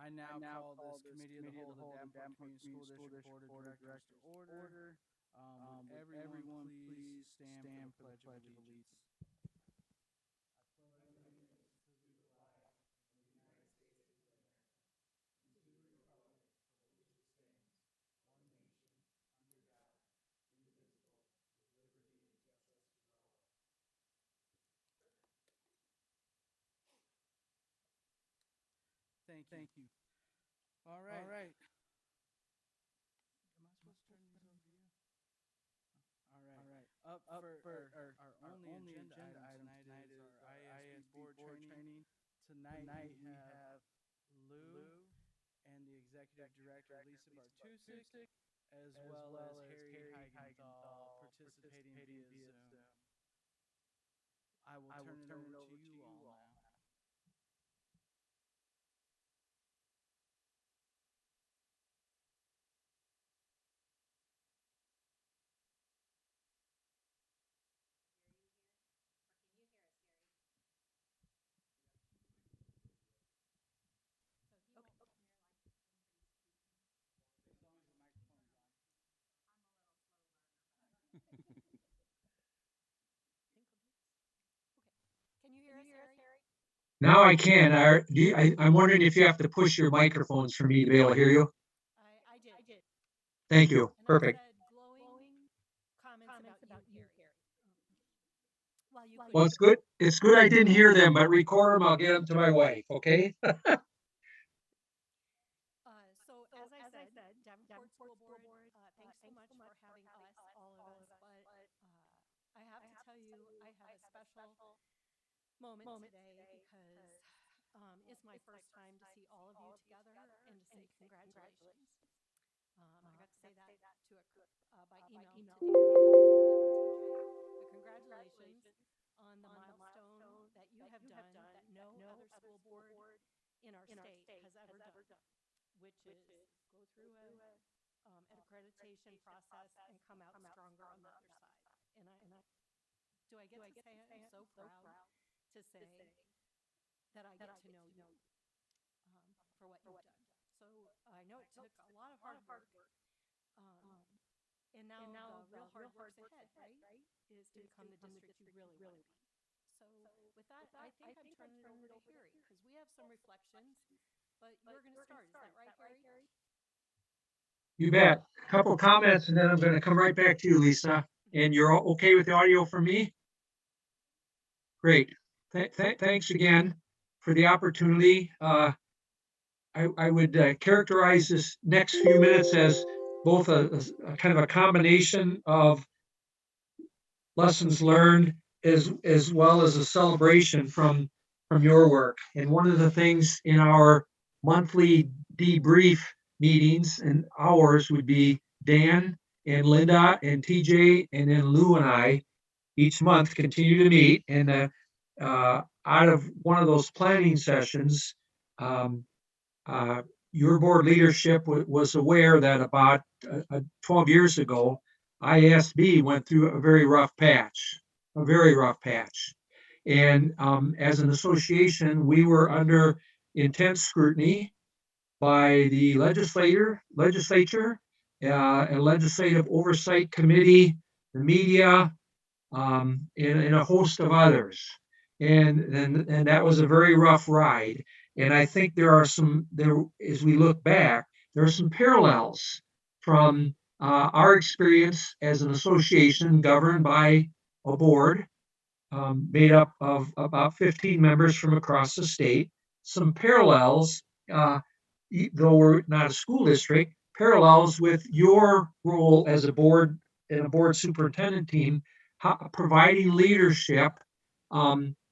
I now call this committee of the whole of the Davenport Community School District Board of Directors to order. Would everyone please stand for the Pledge of Allegiance? Thank you. Thank you. All right. All right. Am I supposed to turn these over to you? All right. All right. Up for our only only agenda item tonight is our ISB board training. Tonight we have Lou and the executive director Lisa Bartusik, as well as Harry Heigenthal participating via Zoom. I will turn it over to you all now. Can you hear us, Harry? Now I can. I'm wondering if you have to push your microphones for me to be able to hear you. I did. Thank you. And Perfect. I said glowing comments about you, Harry. Well, you Well, it's good. It's good I didn't hear them, but record them. I'll get them to my wife. Okay. So as I said, Davenport School Board, thanks so much for having us, all of us. But I have to tell you, I have a special moment today because it's my first time to see all of you together and to say congratulations. I got to say that to by email to Dan and TJ. But congratulations on the milestone that you have done that no other school board in our state has ever done, which is go through an accreditation process and come out stronger on the other side. And I get to say I'm so proud to say that I get to know you for what you've done. So I know it took a lot of hard work. And now the real hard work's ahead, right? Is to become the district you really want to be. So with that, I think I'm turning it over to Harry because we have some reflections, but you're going to start. Is that right, Harry? You bet. A couple comments, and then I'm going to come right back to you, Lisa. And you're okay with the audio for me? Great. Thanks again for the opportunity. I would characterize this next few minutes as both a kind of a combination of lessons learned as well as a celebration from your work. And one of the things in our monthly debrief meetings and hours would be Dan and Linda and TJ and then Lou and I each month continue to meet. And out of one of those planning sessions, um, your board leadership was aware that about 12 years ago, ISB went through a very rough patch. And as an association, we were under intense scrutiny by the legislature, a legislative oversight committee, the media, and a host of others. And that was a very rough ride. And I think as we look back, there are some parallels from our experience as an association governed by a board made up of about 15 members from across the state. Some parallels, though we're not a school district, parallels with your role as a board and a board superintendent team, providing leadership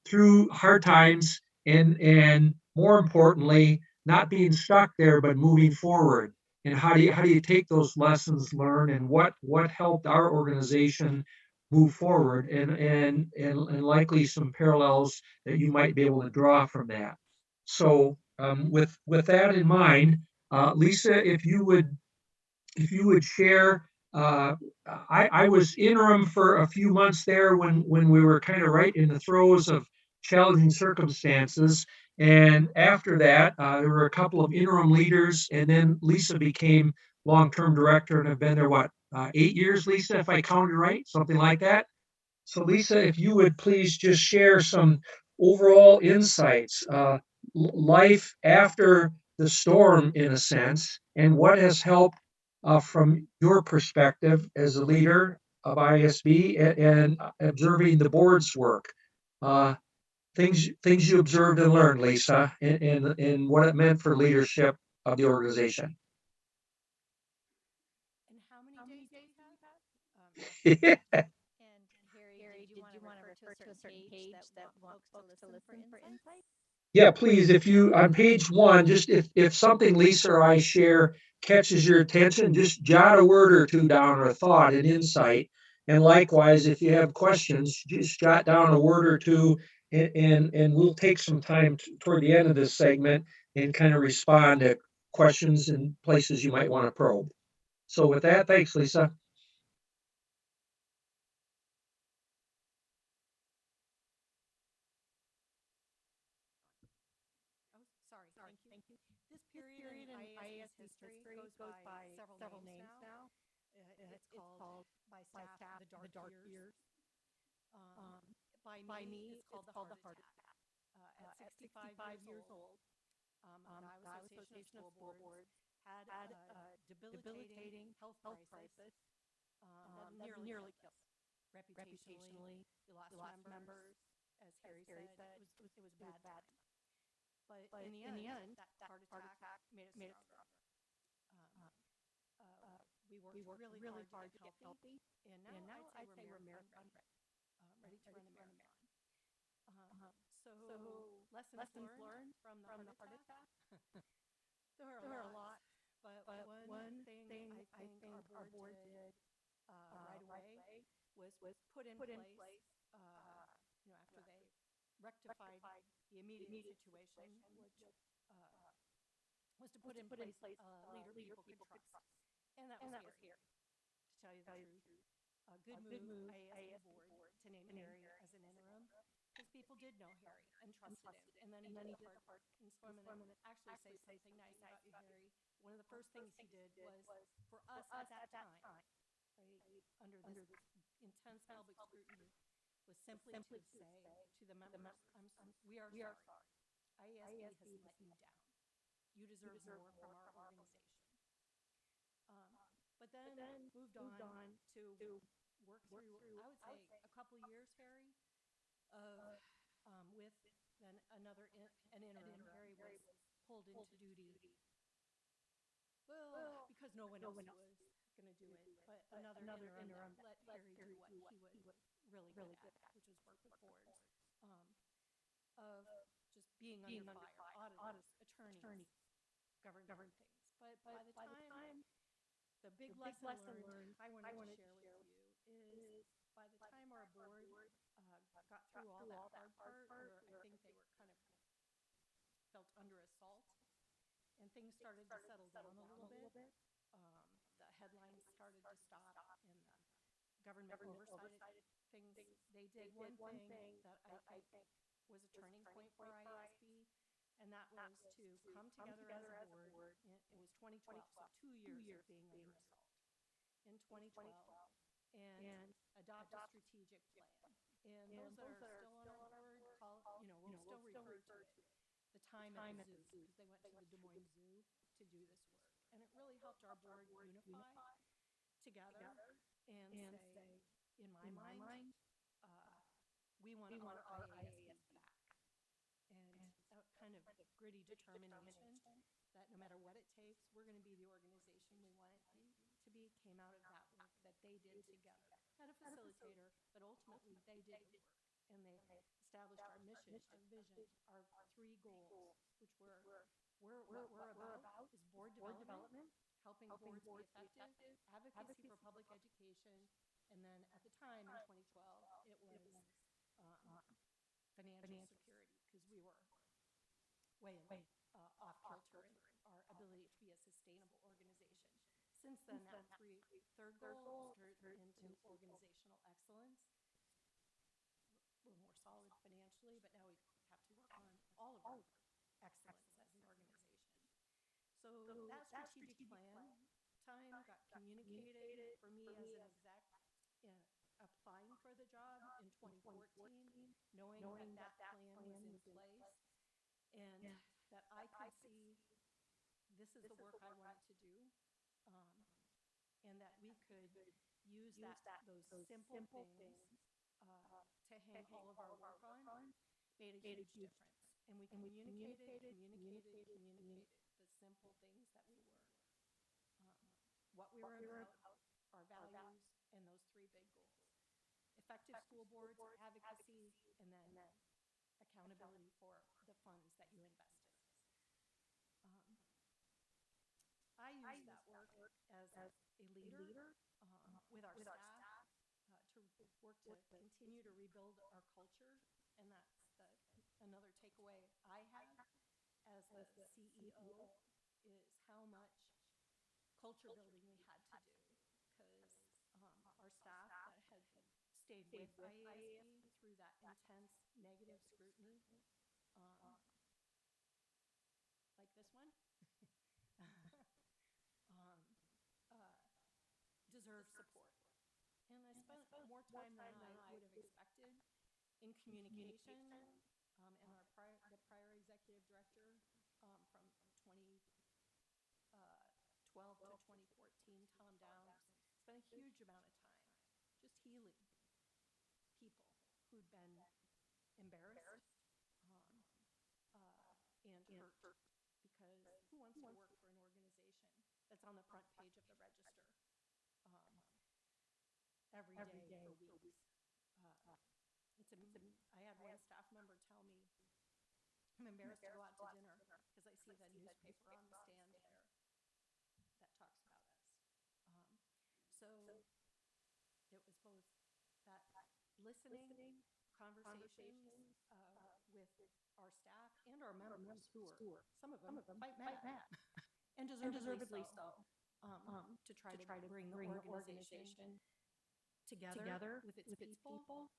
through hard times and more importantly, not being stuck there, but moving forward. And how do you take those lessons learned and what helped our organization move forward and likely some parallels that you might be able to draw from that. So with that in mind, Lisa, if you would share, I was interim for a few months there when we were kind of right in the throes of challenging circumstances, And after that, there were a couple of interim leaders, and then Lisa became long-term director and have been there, what, 8 years, Lisa, if I counted right, something like that. So, Lisa, if you would please just share some overall insights, life after the storm, in a sense, and what has helped from your perspective as a leader of ISB and observing the board's work. Uh, things you observed and learned, Lisa, in what it meant for leadership of the organization. And how many days do we have? Yeah. And Harry, did you want to refer to a certain page that we want folks to listen for insights? Yeah, please, if you, on page one, just if something Lisa or I share catches your attention, just jot a word or two down or a thought, an insight. And likewise, if you have questions, just jot down a word or two and we'll take some time toward the end of this segment and kind of respond to questions and places you might want to probe. So with that, thanks, Lisa. Oh, sorry. Thank you. This period in IASB's history goes by several names now. It's called by staff the dark years. Um, by me, it's called the heart attack. At 65 years old, the Iowa Association of School Boards had a debilitating health crisis that nearly killed us. Reputationally, we lost members. As Harry said, it was a bad time. But in the end, that heart attack made us stronger. Um, we worked really hard to get healthy, and now I'd say we're marathon ready to run the marathon. So lessons learned from the heart attack. There are a lot, but one thing I think our board did right away was put in place. After they rectified the immediate situation, which was to put in place a leader people could trust, and that was Harry. To tell you the truth, a good move IASB board to name Harry as an interim, because people did know Harry and trusted him. And then he did the heart and swim and actually say something nice about you, Harry. One of the first things he did was for us at that time, right, under this intense public scrutiny, was simply to say to the members, we are sorry. IASB has let you down. You deserve more from our organization. But then moved on to work through, I would say, a couple years, Harry, of with then an interim. Harry was pulled into duty. Well, because no one else was going to do it, but another interim let Harry do what he was really good at, which was work with boards, of just being under fire, auditors, attorneys, government things. But by the time, the big lesson learned I wanted to share with you is by the time our board got through all that hard part, where I think they were kind of felt under assault, and things started to settle down a little bit. The headlines started to stop, and the government oversight things. They did one thing that I think was a turning point for IASB, and that was to come together as a board. It was 2012, so 2 years of being under assault in 2012, and adopt a strategic plan. And those that are still on our board we'll still refer to it the time at the zoo, because they went to the Des Moines Zoo to do this work. And it really helped our board unify together and say, in my mind, we want our IASB back. And that kind of gritty determination that no matter what it takes, we're going to be the organization we want it to be, came out of that work that they did together. Had a facilitator, but ultimately they did the work. And they established our mission, our vision, our 3 goals, which were what we're about is board development, helping boards be effective, advocacy for public education, and then at the time in 2012, it was financial security, because we were way off kilter in our ability to be a sustainable organization. Since then, that third goal has turned into organizational excellence. We're more solid financially, but now we have to work on all of our excellence as an organization. So that strategic plan time got communicated for me as an exec in applying for the job in 2014, knowing that plan was in place and that I could see this is the work I wanted to do, and that we could use those simple things to hang all of our work on made a huge difference. And we communicated the simple things that we were, what we were about, our values, and those three big goals: effective school boards, advocacy, and then accountability for the funds that you invested. I use that work as a leader with our staff to work to continue to rebuild our culture, and that's another takeaway I have as the CEO is how much culture building we had to do, because our staff that had stayed with IASB through that intense negative scrutiny, like this one, deserve support. And I spent more time than I would have expected in communication. And the prior executive director from 2012 to 2014, Tom Downs, spent a huge amount of time just healing people who'd been embarrassed and hurt. Because who wants to work for an organization that's on the front page of the register every day for weeks? I had one staff member tell me, I'm embarrassed to go out to dinner because I see the newspaper on the stand there that talks about us. So it was both that listening, conversations with our staff and our members who were, some of them quite mad, and deservedly so, to try to bring the organization together with its people,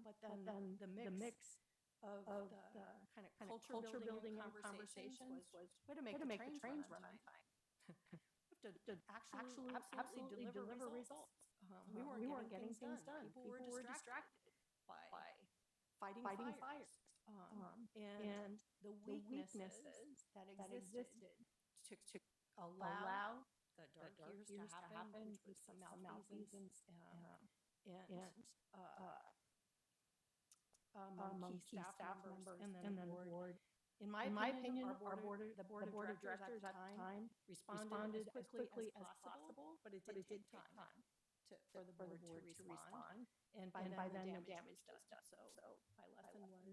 but then the mix of the kind of culture building and conversations was way to make the trains run on time. We have to absolutely deliver results. We weren't getting things done. People were distracted by fighting fires. And the weaknesses that existed to allow the dark years to happen, which was some malfeasance among key staff members and then the board. In my opinion, the board of directors at the time responded as quickly as possible, but it did take time for the board to respond. And by then the damage was done. So my lesson was,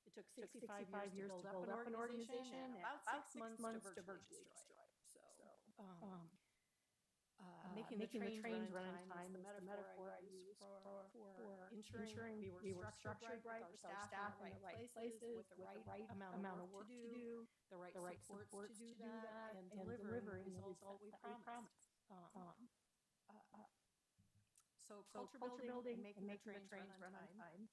it took 65 years to build up an organization, and about 6 months to virtually destroy it. So making the trains run in time is the metaphor I use for ensuring we were structured right with our staff in the right places, with the right amount of work to do, the right supports to do that, and delivering the results we promised. So culture building and making the trains run on time.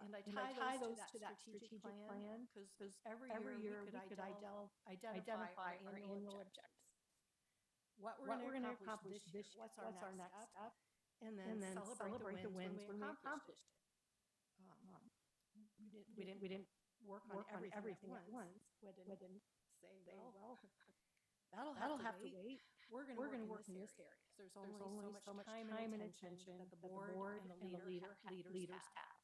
And I tie those to that strategic plan because every year we could identify our annual objectives. What we're going to accomplish this year, what's our next step, and then celebrate the wins when we accomplished it. We didn't work on everything at once. We didn't say, well, that'll have to wait. We're going to work in this area. There's only so much time and attention that the board and the leaders have.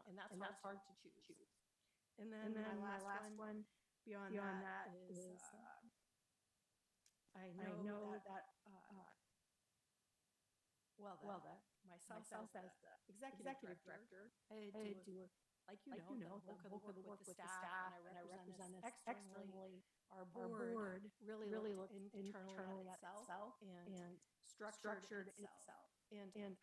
And that's hard to choose. And then my last one beyond that is I know that myself as the executive director, I had to do, like you know, the bulk of the work with the staff, and I represent us externally. Our board really looked internally at itself and structured itself. And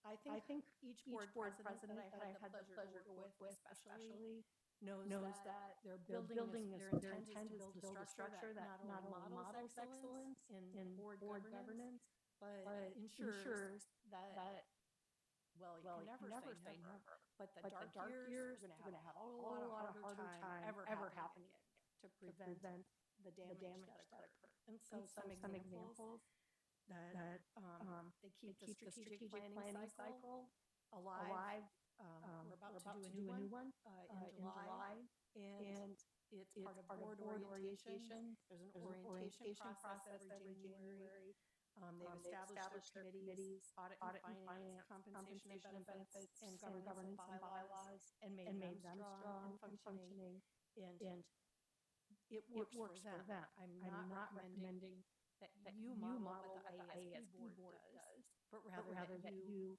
I think each board president that I had the pleasure to work with especially knows that their intent is to build a structure that not only models excellence in board governance, but ensures that, well, you can never say never, But the dark years, we're going to have a whole lot of harder time ever happening to prevent the damage that occurred. And so some examples that they keep the strategic planning cycle alive. We're about to do a new one in July, and it's part of board orientation. There's an orientation process every January. They've established their committees, audit and finance, compensation and benefits, and governance and bylaws, and made them strong and functioning. And it works for them. I'm not recommending that you model what the IASB board does, but rather that you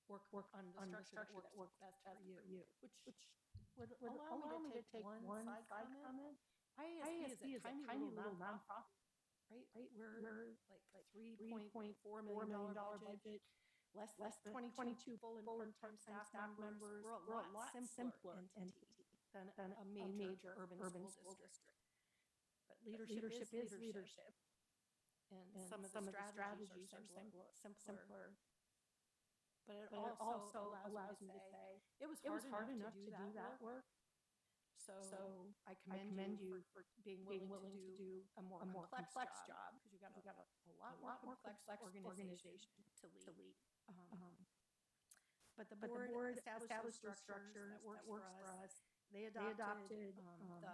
work on the structure that works best for you, which would allow me to take one side comment. IASB is a tiny little nonprofit, right? We're like $3.4 million budget, less than 22 full and part-time staff members. We're a lot simpler entity than a major urban school district. But leadership is leadership. And some of the strategies are simpler. But it also allows me to say, it was hard enough to do that work. So I commend you for being willing to do a more complex job, because you got a lot more complex organization to lead. But the board established those structures that works for us. They adopted the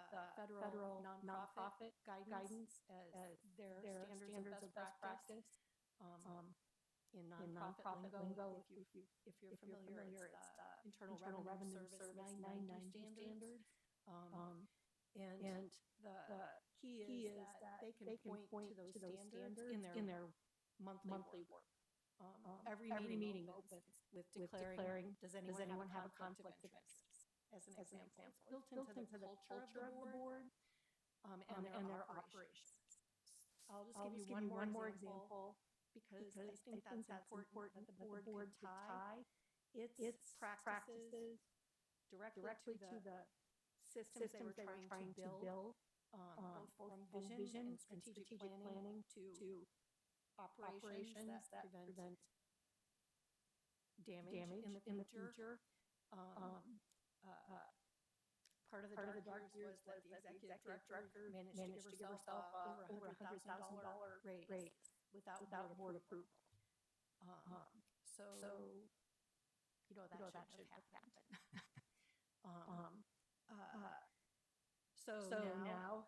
federal nonprofit guidance as their standards of best practice. In nonprofit lingo, if you're familiar, it's the Internal Revenue Service 992 standard. And the key is that they can point to those standards in their monthly work. Every meeting opens with declaring, does anyone have a conflict of interest? As an example, it's built into the culture of the board and their operations. I'll just give you one more example, because I think that's important that the board could tie its practices directly to the systems they were trying to build, both from vision and strategic planning to operations that prevent damage in the future. Part of the dark years was that the executive director managed to give herself over $100,000 raise without board approval. So that should have happened. So now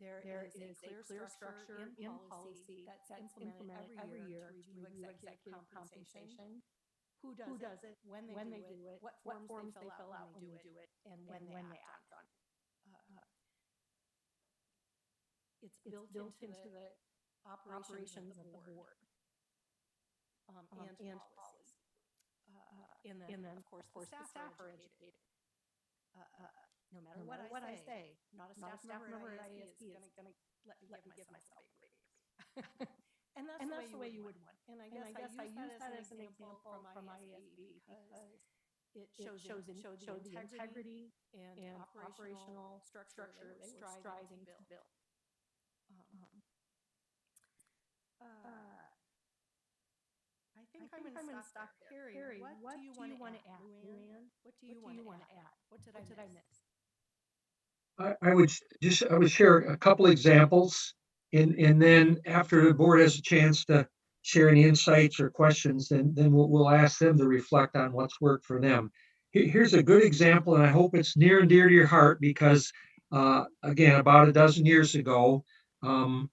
there is a clear structure in policy that's implemented every year to review executive compensation. Who does it, when they do it, what forms they fill out when they do it, and when they act on it. It's built into the operations of the board and policy. And then, of course, the staff are educated. No matter what I say, not a staff member at IASB is going to let me give myself a raise. And that's the way you would want. And I guess I use that as an example from IASB because it shows the integrity and operational structure they were striving to build. I think I'm going to stop here. Harry, what do you want to add? Luann, what do you want to add? What did I miss? I would share a couple examples, and then after the board has a chance to share any insights or questions, then we'll ask them to reflect on what's worked for them. Here's a good example, and I hope it's near and dear to your heart because, again, about a dozen years ago, one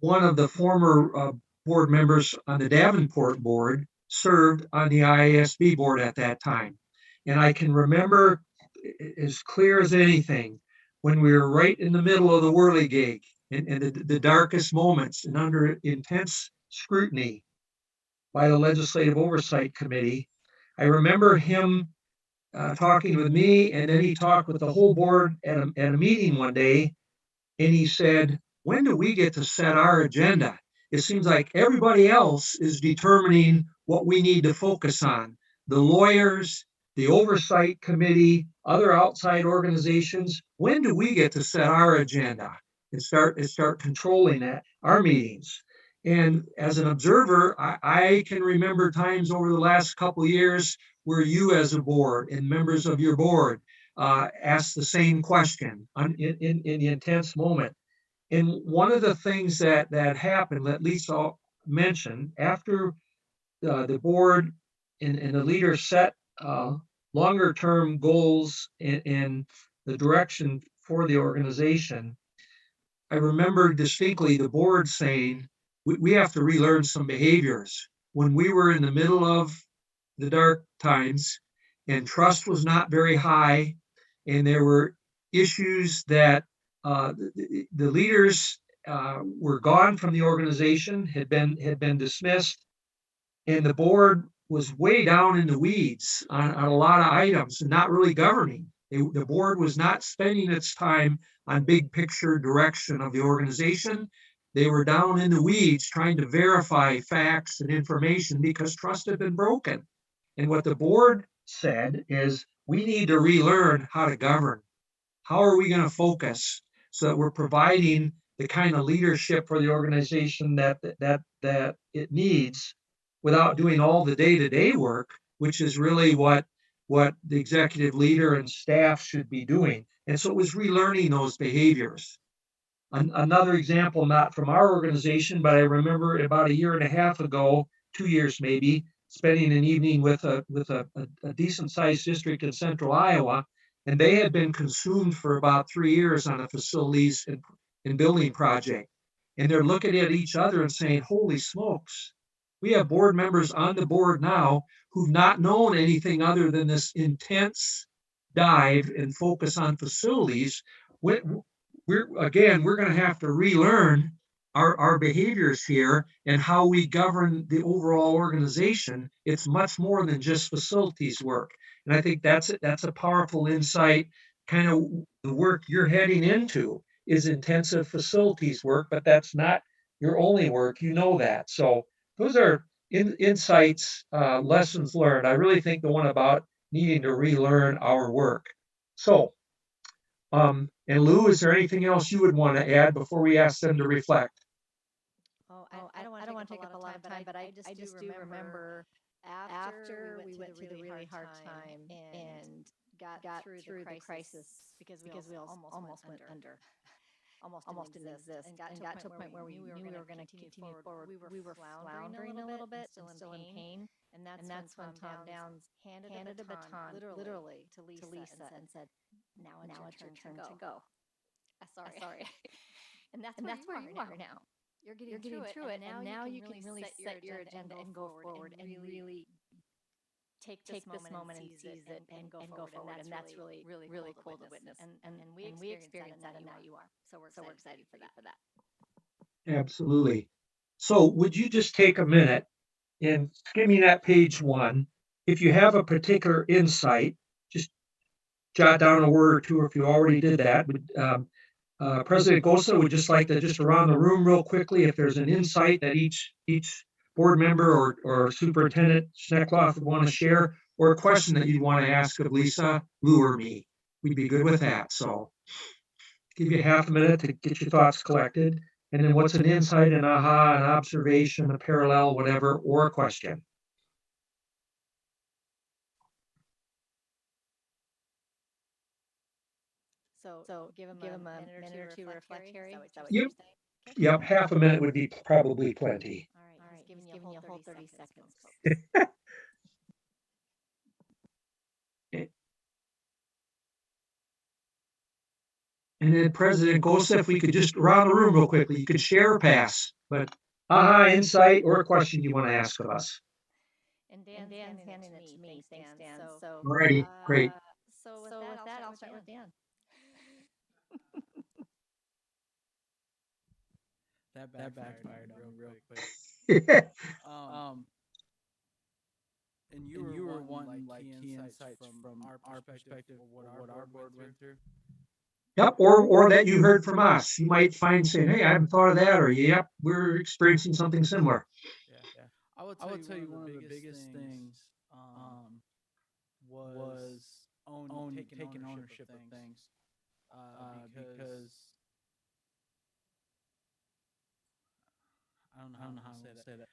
of the former board members on the Davenport board served on the IASB board at that time. And I can remember as clear as anything when we were right in the middle of the whirligig and the darkest moments and under intense scrutiny by the Legislative Oversight Committee. I remember him talking with me, and then he talked with the whole board at a meeting one day, and he said, when do we get to set our agenda? It seems like everybody else is determining what we need to focus on. The lawyers, the oversight committee, other outside organizations, when do we get to set our agenda and start controlling our meetings? And as an observer, I can remember times over the last couple of years where you as a board and members of your board asked the same question in the intense moment. And one of the things that happened that Lisa mentioned after the board and the leader set longer term goals in the direction for the organization, I remember distinctly the board saying, we have to relearn some behaviors. When we were in the middle of the dark times and trust was not very high, and there were issues that the leaders were gone from the organization, had been dismissed, and the board was way down in the weeds on a lot of items and not really governing. The board was not spending its time on big picture direction of the organization. They were down in the weeds trying to verify facts and information because trust had been broken. And what the board said is we need to relearn how to govern. How are we going to focus so that we're providing the kind of leadership for the organization that it needs without doing all the day-to-day work, which is really what the executive leader and staff should be doing. And so it was relearning those behaviors. Another example, not from our organization, but I remember about a year and a half ago, 2 years maybe, spending an evening with a decent sized district in central Iowa, and they had been consumed for about 3 years on a facilities and building project. And they're looking at each other and saying, holy smokes, we have board members on the board now who've not known anything other than this intense dive and focus on facilities. We're going to have to relearn our behaviors here and how we govern the overall organization. It's much more than just facilities work. And I think that's a powerful insight. Kind of the work you're heading into is intensive facilities work, but that's not your only work. You know that. So those are insights, lessons learned. I really think the one about needing to relearn our work. So and Lou, is there anything else you would want to add before we ask them to reflect? I don't want to take up a lot of time, but I just do remember after we went through the really hard time and got through the crisis because we almost went under. Almost didn't exist, and got to a point where we knew we were going to continue forward. We were floundering a little bit and still in pain. And that's when Tom Downs handed a baton literally to Lisa and said, now it's your turn to go. Sorry. And that's where you are now. You're getting through it, and now you can really set your agenda and go forward and really take this moment and seize it and go forward. And that's really cool to witness. And we experienced that, and now you are. So we're excited for that. Absolutely. So would you just take a minute and skimming at page 1, if you have a particular insight, just jot down a word or two, or if you already did that. President Gosa would just like to just around the room real quickly, if there's an insight that each board member or Superintendent Schneckloff would want to share, or a question that you'd want to ask of Lisa, Lou, or me. We'd be good with that. So give you half a minute to get your thoughts collected. And then what's an insight, an aha, an observation, a parallel, whatever, or a question? So give them a minute or two to reflect, Harry. Is that what Yep. you're saying? Okay. Yep, half a minute would be probably plenty. All right. He's giving you a whole 30 seconds, folks. And then President Gosa, if we could just around the room real quickly, you could share or pass, but aha, insight, or a question you want to ask of us. And Dan's handing it to me. Thanks, Dan. So, Alrighty, great. So with that, I'll start with Dan. That backfired on me real quick. And you were wanting like key insights from our perspective of what our board went through. Yep, or that you heard from us. You might find saying, hey, I haven't thought of that, or yep, we're experiencing something similar. Yeah. I would tell you one of the biggest things was taking ownership of things. Because I don't know how to say that.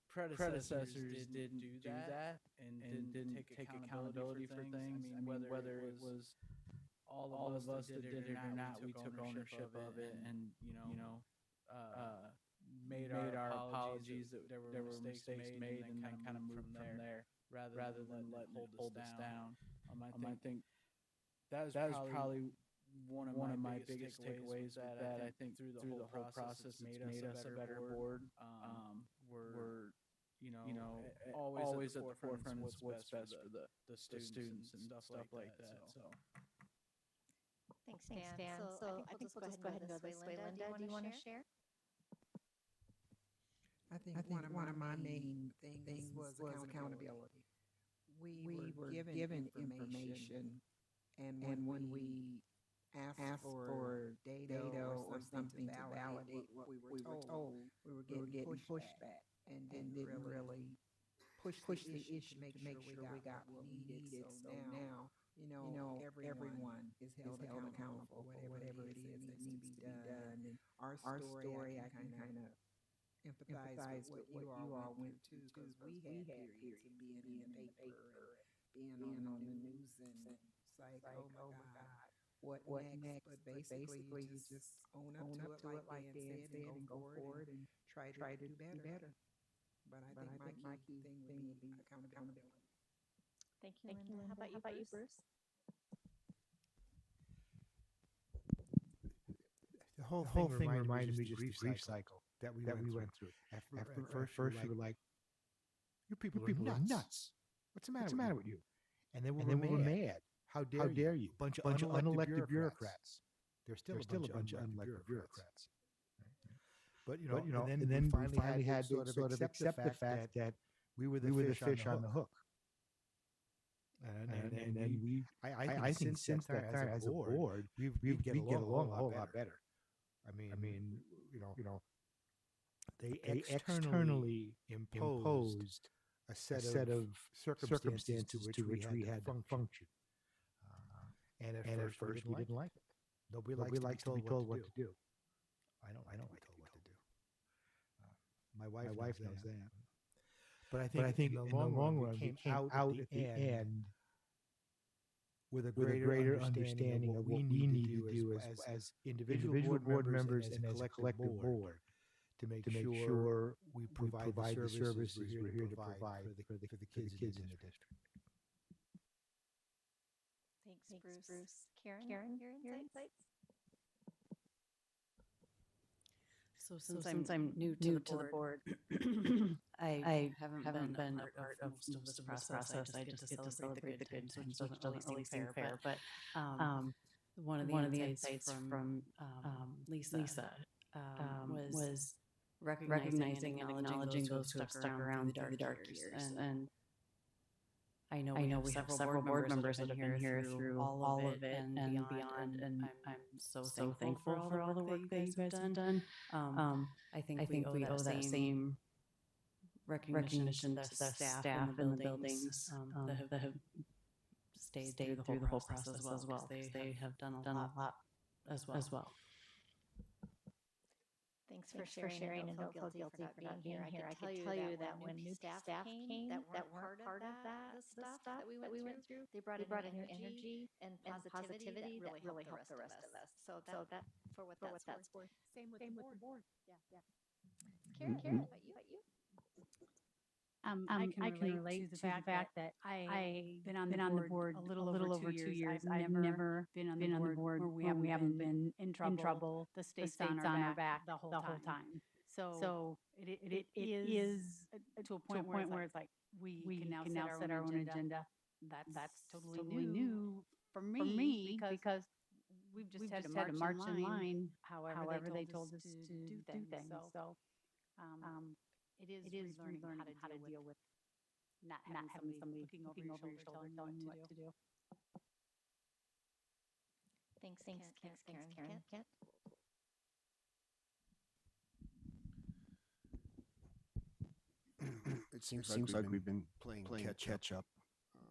Predecessors didn't do that and didn't take accountability for things. I mean, whether it was all of us that did it or not, we took ownership of it, and uh, made our apologies that there were mistakes made, and then kind of moved from there, rather than letting it hold us down. I think that was probably one of my biggest takeaways with that. I think through the whole process, it's made us a better board. We're always at the forefront is what's best for the students and stuff like that. So. Thanks, Dan. So I think we'll just go ahead and go this way. Linda, do you want to share? I think one of my main things was accountability. We were given information, and when we asked for data or something to validate what we were told, we were getting pushback and didn't really push the issue to make sure we got what we needed. So now, everyone is held accountable for whatever it is that needs to be done. And our story, I can kind of empathize with what you all went through too, because we had periods of being in the paper, being on the news, and it's like, oh my God, what next? But basically, you just own up to it, like Dan said, and go forward and try to do better. But I think my key thing would be accountability. Thank you, Linda. How about you, Bruce? The whole thing reminded me just the grief cycle that we went through. At first, you were like, "You people are nuts. What's the matter with you?" And then we were mad. How dare you? A bunch of unelected bureaucrats. There's still a bunch of unelected bureaucrats. But and then we finally had to sort of accept the fact that we were the fish on the hook. And then I think since that time as a board, we get along a whole lot better. I mean, they externally imposed a set of circumstances to which we had to function. And at first we didn't like it. Nobody likes to be told what to do. I don't like to be told what to do. My wife knows that. But I think in the long run, we came out at the end with a greater understanding of what we need to do as individual board members and as a collective board to make sure we provide the services we're here to provide for the kids in the district. Thanks, Bruce. Karen, your insights? So since I'm new to the board, I haven't been a part of most of this process. I just get to celebrate the good times, which doesn't really seem fair. But one of the insights from Lisa was recognizing and acknowledging those who have stuck around through the dark years. And I know we have several board members that have been here through all of it and beyond, and I'm so thankful for all the work that you guys have done. I think we owe that same recognition to the staff in the buildings that have stayed through the whole process as well. They have done a lot as well. Thanks for sharing, and don't feel guilty for not being here. I can tell you that when new staff came that weren't part of the stuff that we went through, they brought in new energy and positivity that really helped the rest of us. So that for what that's worth. Same with the board. Yeah. Karen, what about you? I can relate to the fact that I've been on the board a little over 2 years. I've never been on the board where we haven't been in trouble. The state's on our back the whole time. So it is to a point where it's like we can now set our own agenda. That's totally new for me because we've just had to march in line however they told us to do things. So it is relearning how to deal with not having somebody looking over your shoulder telling you what to do. Thanks, Karen. Kent? It seems like we've been playing catch up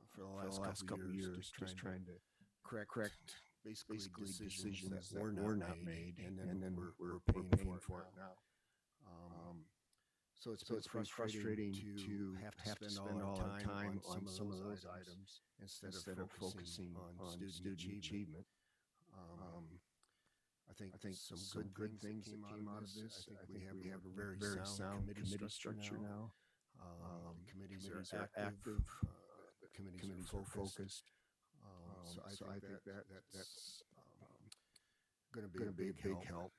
for the last couple of years, just trying to correct basically decisions that were not made, and then we're paying for it now. So it's been frustrating to have to spend all our time on some of those items instead of focusing on student achievement. I think some good things that came out of this. I think we have a very sound committee structure now. The committees are active. The committees are focused. So I think that's going to be a big help.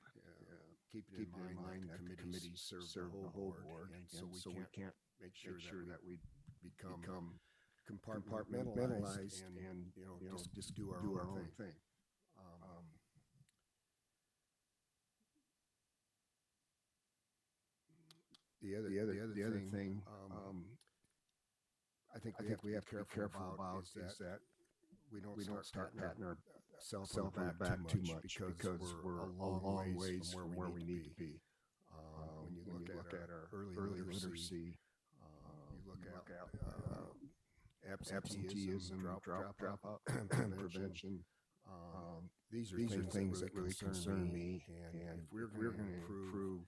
Keeping in mind that the committees serve the whole board, and so we can't make sure that we become compartmentalized and just do our own thing. The other thing I think we have to be careful about is that we don't start patting ourselves on the back too much because we're a long ways from where we need to be. When you look at our early literacy, you look at absenteeism, dropout prevention. These are things that really concern me, and if we're going to improve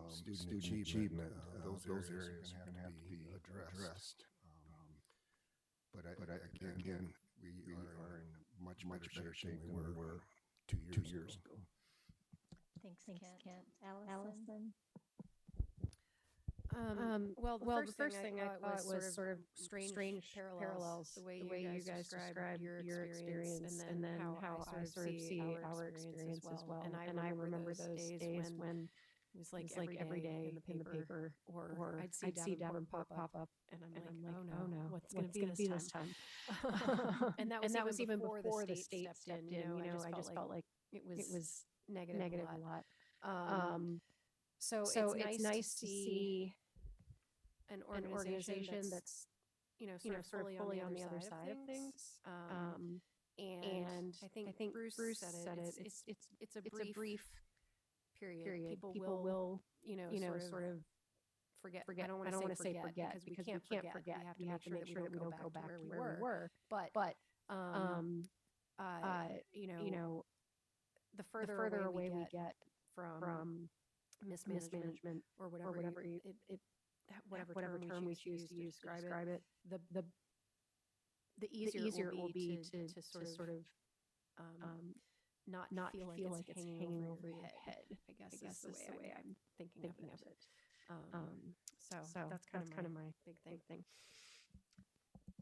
student achievement, those areas are going to have to be addressed. But again, we are in much better shape than we were 2 years ago. Thanks, Kent. Allison? Well, the first thing I thought was sort of strange parallels, the way you guys described your experience, and then how I sort of see our experience as well. And I remember those days when it was like every day in the paper, or I'd see Davenport pop up, and I'm like, oh no, what's going to be this time? And that was even before the state stepped in. I just felt like it was negative a lot. So it's nice to see an organization that's sort of fully on the other side of things. And I think Bruce said it. It's a brief period. People will sort of forget. I don't want to say forget because we can't forget. We have to make sure that we don't go back to where we were. But the further away we get from mismanagement or whatever term we choose to describe it, the easier it will be to sort of not feel like it's hanging over your head. I guess is the way I'm thinking of it. So that's kind of my big thing.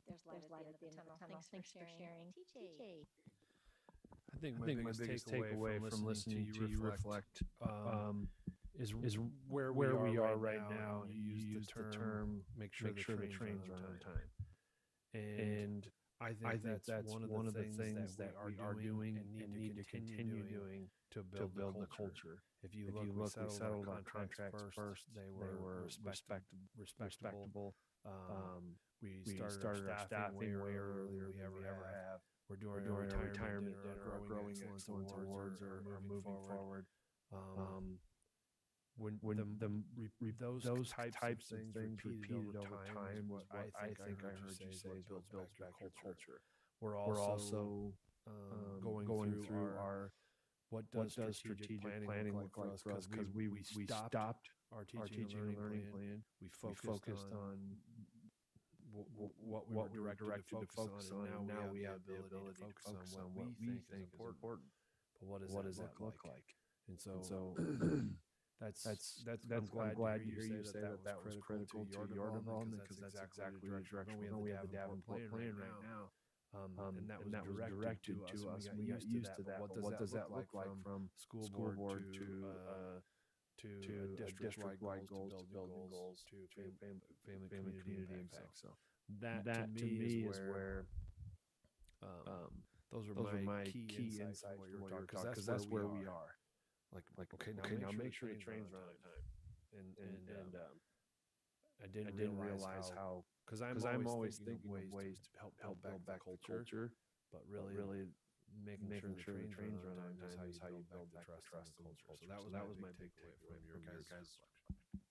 There's light at the end of the tunnel. Thanks for sharing. TJ. I think my biggest takeaway from listening to you reflect is where we are right now. You use the term make sure the trains run on time. And I think that's one of the things that we are doing and need to continue doing to build the culture. If you look, we settled on contracts first. They were respectable. We started our staffing way earlier than we ever have. We're doing our retirement dinner, our growing excellence awards are moving forward. When those types of things repeated over time, what I think I heard you say is what builds back your culture. We're also going through our what does strategic planning look like for us, because we stopped our teaching and learning plan. We focused on what we were directed to focus on, and now we have the ability to focus on what we think is important. But what does that look like? And so that's I'm glad to hear you say that was critical to your development, because that's exactly the direction we have the Davenport plan right now. And that was directed to us, and we got used to that. But what does that look like from school board to district-wide goals, to building goals, to family community impact? So that to me is where those are my key insights from what you're talking, because that's where we are. Like okay, now make sure the trains run on time. And I didn't realize how, because I'm always thinking of ways to help build back the culture, but really making sure the trains run on time is how you build back the trust in the culture. So that was my big takeaway from your guys' reflection.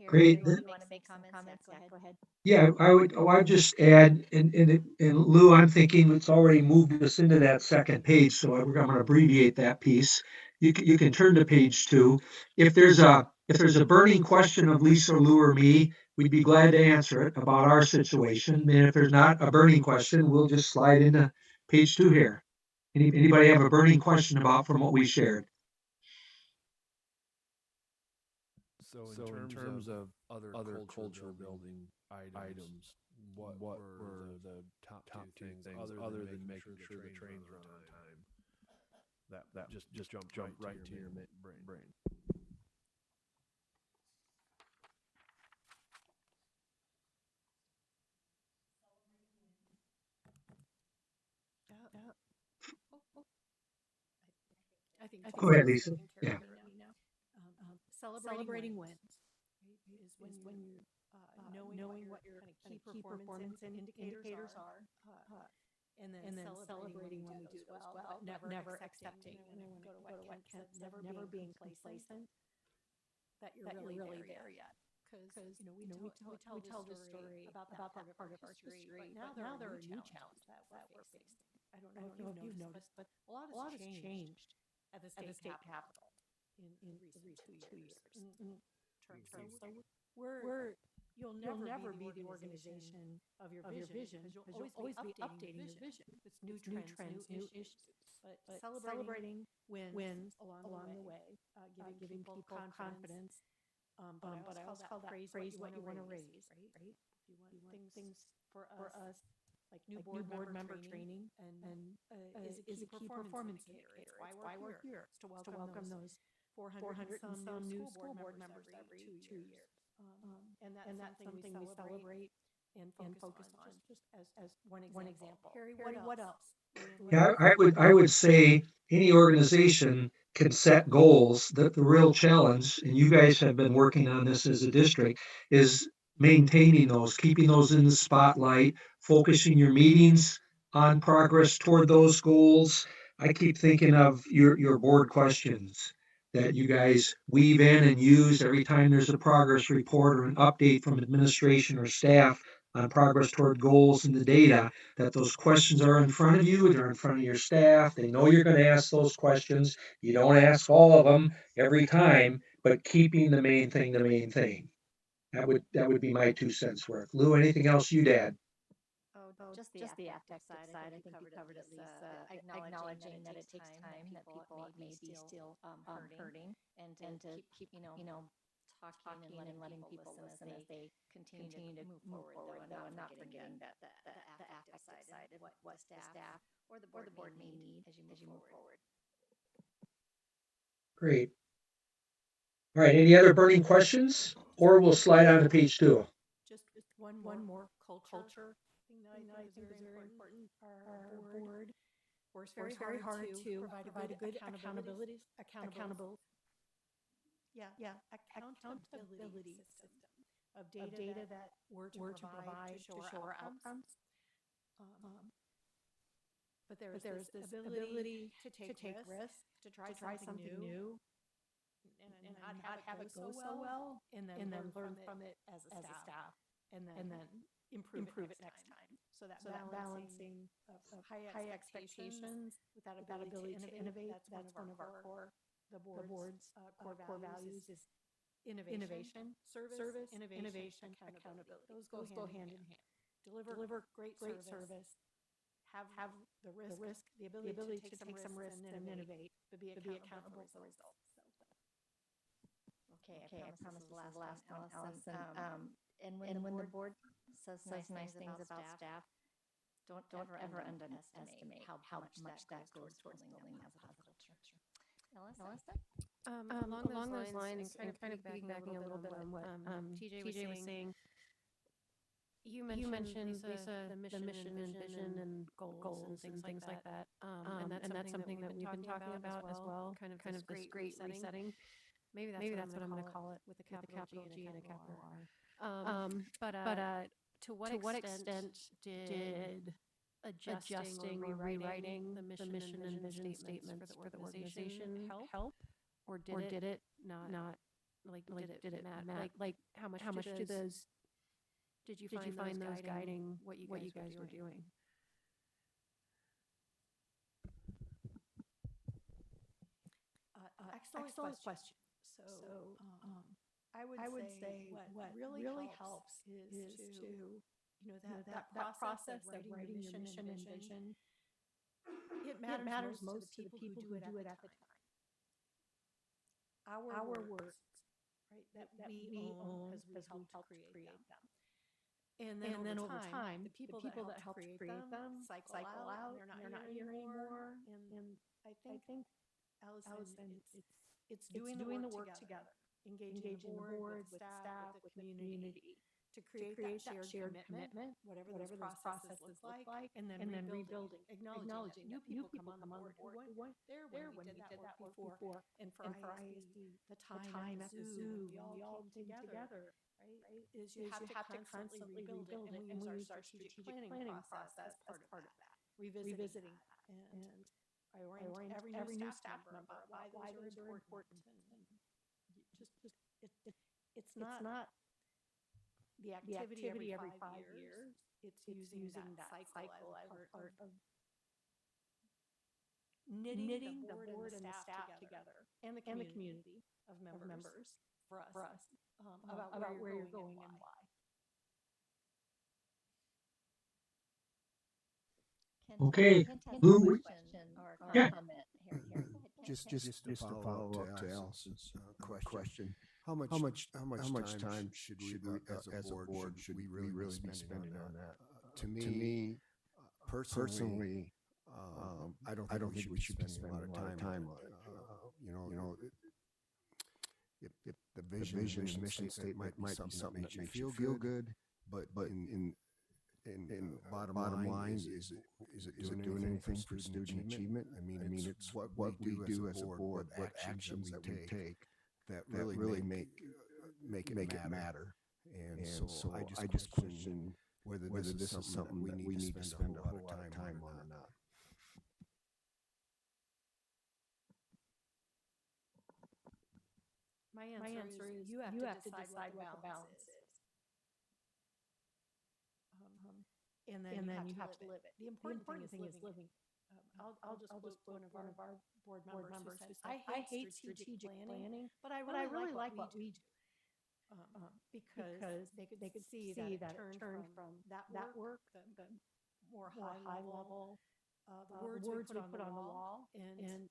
Great. You want to make comments? Zach, go ahead. Yeah, I would just add, in Lou, I'm thinking it's already moved us into that second page, so I'm going to abbreviate that piece. you can turn to page 2. If there's a burning question of Lisa, Lou, or me, we'd be glad to answer it about our situation. And if there's not a burning question, we'll just slide into page 2 here. Anybody have a burning question about from what we shared? So in terms of other culture building items, what were the top two things other than making sure the trains run on time? That just jump right to your brain. I think Go ahead, Lisa. Yeah. Celebrating wins is when you knowing what your kind of key performance indicators are, and then celebrating when we do those well, but never accepting. And I want to go to what Kent said, never being complacent that you're really there yet. Because we tell this story about that part of our history, but now there are new challenges that we're facing. I don't know if you've noticed, but a lot has changed at the state capitol in recent 2 years. In terms, so you'll never be the organization of your vision because you'll always be updating your vision with new trends, new issues. But celebrating wins along the way, giving people confidence. But I also call that phrase what you want to raise, right? If you want things for us, like new board member training, and is a key performance indicator. It's why we're here. It's to welcome those 400 and some new school board members every 2 years. And that's something we celebrate and focus on, just as one example. Harry, what else? Yeah, I would say any organization can set goals. The real challenge, and you guys have been working on this as a district, is maintaining those, keeping those in the spotlight, focusing your meetings on progress toward those goals. I keep thinking of your board questions that you guys weave in and use every time there's a progress report or an update from administration or staff on progress toward goals and the data, that those questions are in front of you, they're in front of your staff, they know you're going to ask those questions. You don't ask all of them every time, but keeping the main thing the main thing. That would be my 2 cents worth. Lou, anything else you'd add? Just the affective side. I think you covered at least acknowledging that it takes time, that people may be still hurting, and to keep talking and letting people listen as they continue to move forward, though, and not forgetting that the affective side of what the staff or the board may need as you move forward. Great. All right, any other burning questions? Or we'll slide on to page 2. Just one more culture thing that I think is very important. Our board works very hard to provide a good accountability accountability system of data that we're to provide to show our outcomes. But there's this ability to take risks, to try something new, and not have it go so well, and then learn from it as a staff, and then improve it next time. So that balancing of high expectations with that ability to innovate, that's one of our the board's core values is innovation, service, innovation, accountability. Those go hand in hand. Deliver great service, have the ability to take some risks and innovate, but be accountable for results. Okay, I promise the last one, Allison. And when the board says nice things about staff, don't ever underestimate how much that goes towards building that positive culture. Melissa? Along those lines, and kind of piggybacking a little bit on what TJ was saying, you mentioned, Lisa, the mission and vision and goals and things like that. And that's something that we've been talking about as well, kind of this great resetting. Maybe that's what I'm going to call it, with a capital G and a capital R. But to what extent did adjusting or rewriting the mission and vision statements for the organization help, or did it not? Like did it matter? Like how much do those? Did you find those guiding what you guys were doing? excellent question. So, I would say what really helps is to, that process of writing your mission and vision. It matters most to the people who do it at the time. Our words, right, that we own because we helped create them. And then over time, the people that helped create them cycle out, and they're not here anymore. And I think, Allison, it's doing the work together, engaging the board with staff, with the community to create that shared commitment, whatever those processes look like, and then rebuilding, acknowledging that new people come on the board who weren't there when we did that work before. And for ISD, the time at the zoo, when we all came together, right, is you have to constantly rebuild it. And we use our strategic planning process as part of that, revisiting that. And I orient every new staff member about why those are important. And it's not the activity every 5 years. It's using that cycle as part of knitting the board and the staff together, and the community of members for us, about where you're going and why. Okay, Kent has Lou, a question or yeah. comment. Here, go ahead, Kent. Just to follow up to Allison's question. How much time should we as a board should we really be spending on that? To me, personally, I don't think we should be spending a lot of time on it. If the vision and mission statement might be something that makes you feel good, but in bottom line, is it doing anything for student achievement? I mean, it's what we do as a board, what actions that we take that really make it matter. And so I just question whether this is something that we need to spend a whole lot of time on or not. My answer is you have to decide what the balance is. And then you have to live it. The important thing is living. I'll just quote one of our board members who said, I hate strategic planning, but I really like what we do. Because they could see that it turned from that work, the more high level, the words we put on the wall, and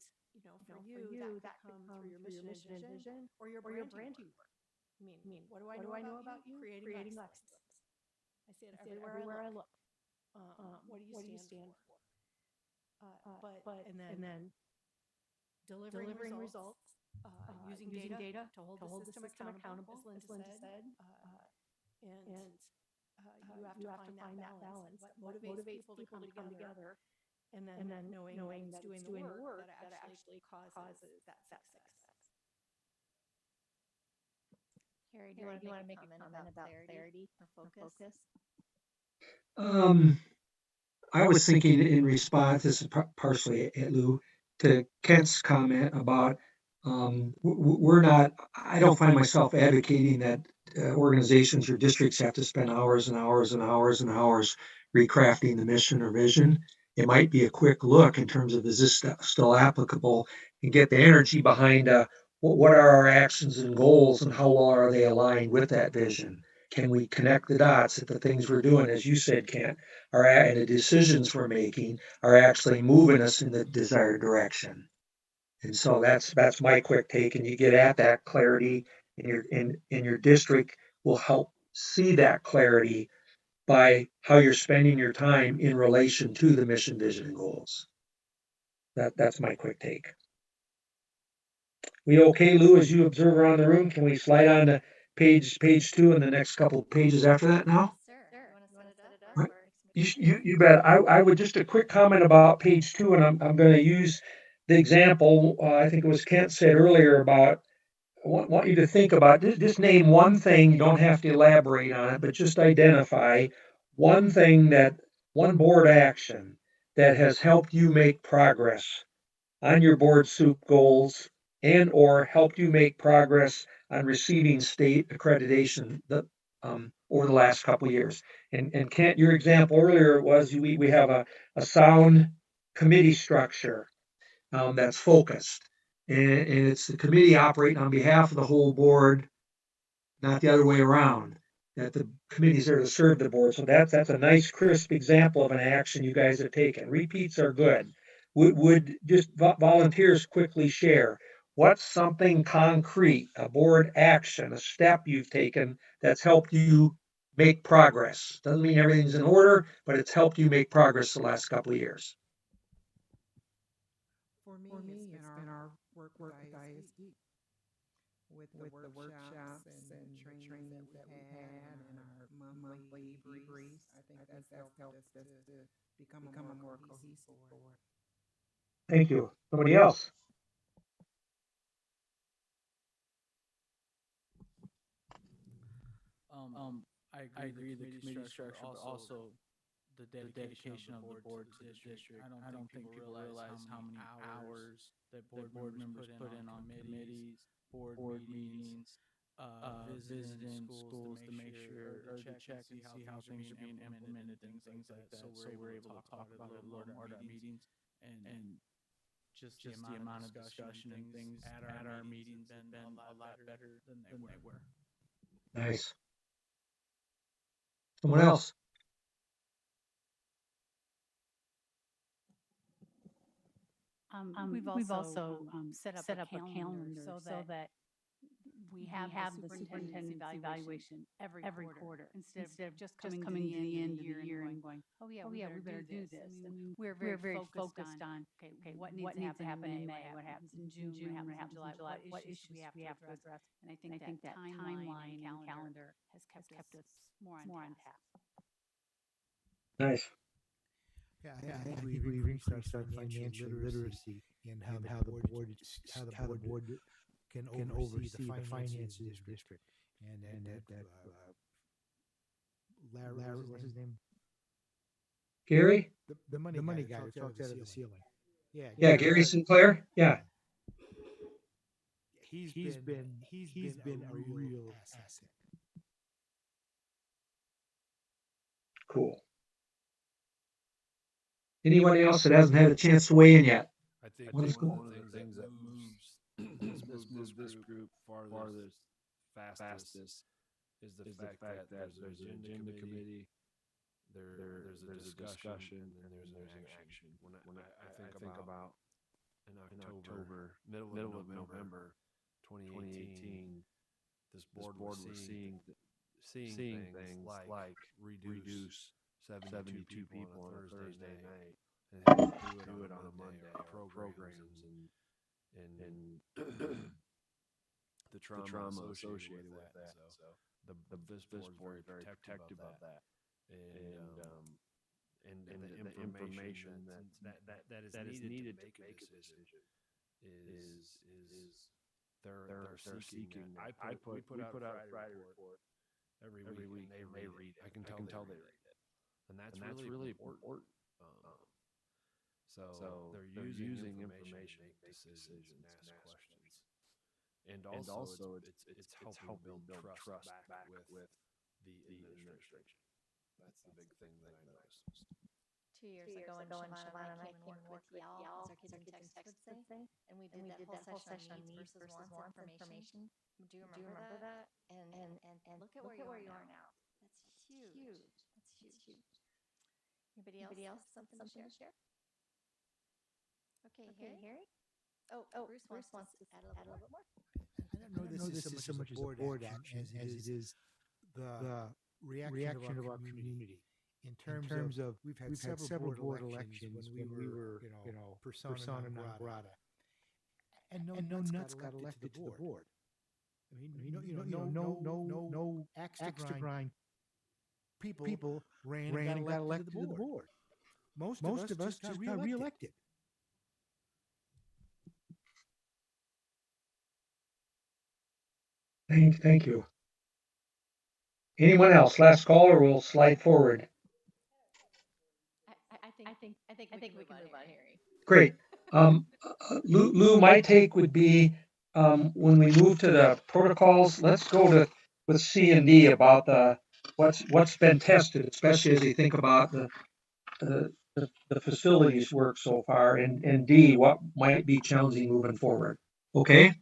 for you that could come through your mission and vision or your branding work. I mean, what do I know about you? Creating excellence. I see it everywhere I look. What do you stand for? And then delivering results, using data to hold the system accountable, as Linda said. And you have to find that balance that motivates people to come together, and then knowing that it's doing the work that actually causes that success. Harry, do you want to make a comment about clarity or focus? I was thinking in response, this is partially Lou, to Kent's comment about we're not. I don't find myself advocating that organizations or districts have to spend hours and hours and hours and hours recrafting the mission or vision. It might be a quick look in terms of is this still applicable, and get the energy behind what are our actions and goals and how well are they aligned with that vision. Can we connect the dots that the things we're doing, as you said, Kent, and the decisions we're making are actually moving us in the desired direction? And so that's my quick take. And you get at that clarity in your district will help see that clarity by how you're spending your time in relation to the mission, vision, and goals. That's my quick take. We okay, Lou, as you observe around the room? Can we slide on to page 2 and the next couple of pages after that now? Sure. You want to set it up? Right. You bet. I would just a quick comment about page 2, and I'm going to use the example. I think it was Kent said earlier about. I want you to think about just name one thing. You don't have to elaborate on it, but just identify one thing one board action that has helped you make progress on your board soup goals and or helped you make progress on receiving state accreditation over the last couple of years. And Kent, your example earlier was we have a sound committee structure that's focused. and it's the committee operating on behalf of the whole board, not the other way around, that the committee's there to serve the board. So that's a nice crisp example of an action you guys have taken. Repeats are good. Would just volunteers quickly share what's something concrete, a board action, a step you've taken that's helped you make progress? Doesn't mean everything's in order, but it's helped you make progress the last couple of years. For me, it's been our work with ISD, with the workshops and trainings that we've had and our monthly debriefs. I think that's helped us to become a more cohesive board. Thank you. Somebody else? I agree the committee structure, but also the dedication of the board to the district. I don't think people realize how many hours that board members put in on committees, board meetings, visiting schools to make sure or to check and see how things are being implemented and things like that. So we're able to talk about it a little more at our meetings, and just the amount of discussion and things at our meetings been a lot better than they were. Nice. Someone else? We've also set up a calendar so that we have the superintendent's evaluation every quarter instead of just coming to the end of the year and going, oh yeah, we better do this. I mean, we're very focused on okay, what needs to happen in May, what happens in June, what happens in July, what issues we have to address. And I think that timeline and calendar has kept us more on task. Nice. Yeah, I think we've increased our financial literacy in how the board can oversee the finances of the district. And that Larry, what's his name? Gary? The money guy who talks out of the ceiling. Yeah, Gary Sinclair? Yeah. He's been a real asset. Cool. Anyone else that hasn't had a chance to weigh in yet? I think One one of the things that moves this group farthest, fastest, is the fact that there's an agenda committee, there's a discussion, and there's an action. When I think about in October, middle of November, 2018, this board was seeing things like reduce 72 people on a Thursday night and have to do it on a Monday, programs and the trauma associated with that. So this board is very protective of that, and the information that is needed to make a decision is they're seeking. We put out a Friday report every week, and they read it. I can tell they read it, and that's really important. So they're using information to make decisions and ask questions, and also it's helping build trust back with the administration. That's the big thing that I noticed. 2 years ago, and Siobhan and I came and worked with y'all, as our kids in Texas would say, and we did that whole session on needs versus wants information. Do you remember that? And look at where you are now. That's huge. That's huge. Anybody else have something to share? Okay, Harry? Oh, Bruce wants to add a little bit more. I don't know this is so much as a board action as it is the reaction of our community. In terms of we've had several board elections when we were persona non grata, and no nuts got elected to the board. I mean, no axe to grind people ran and got elected to the board. Most of us just got reelected. Thank you. Anyone else? Last call, or we'll slide forward. I think we can move on, Harry. Great. Lou, my take would be when we move to the protocols, let's go to with C and D about what's been tested, especially as you think about the facilities work so far, and D, what might be challenging moving forward. Okay.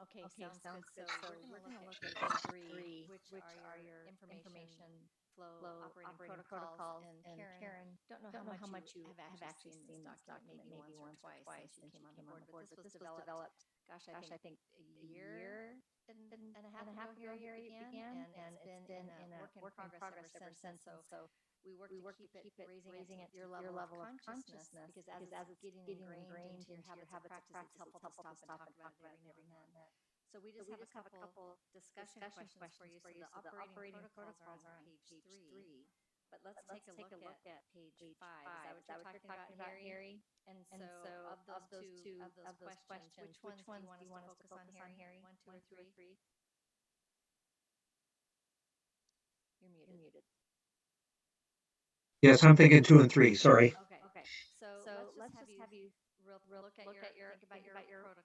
Okay, sounds good. So we're going to look at page three, which are your information flow operating protocols. And Karen, don't know how much you have actually seen this document, maybe once or twice since you came on the board, but this was developed, gosh, I think a year and a half ago here it began, and it's been in a work in progress ever since. So we work to keep it raising it to your level of consciousness, because as it's getting ingrained into your habits of practice, it's helpful to stop and talk about it every now and then. So we just have a couple discussion questions for you. So the operating protocols are on page three, but let's take a look at page five. Is that what you're talking about, Harry? And so of those questions, which ones do you want us to focus on, Harry? One, two, or three? You're muted. Yes, I'm thinking 2 and 3. Sorry. Okay. So let's just have you look at your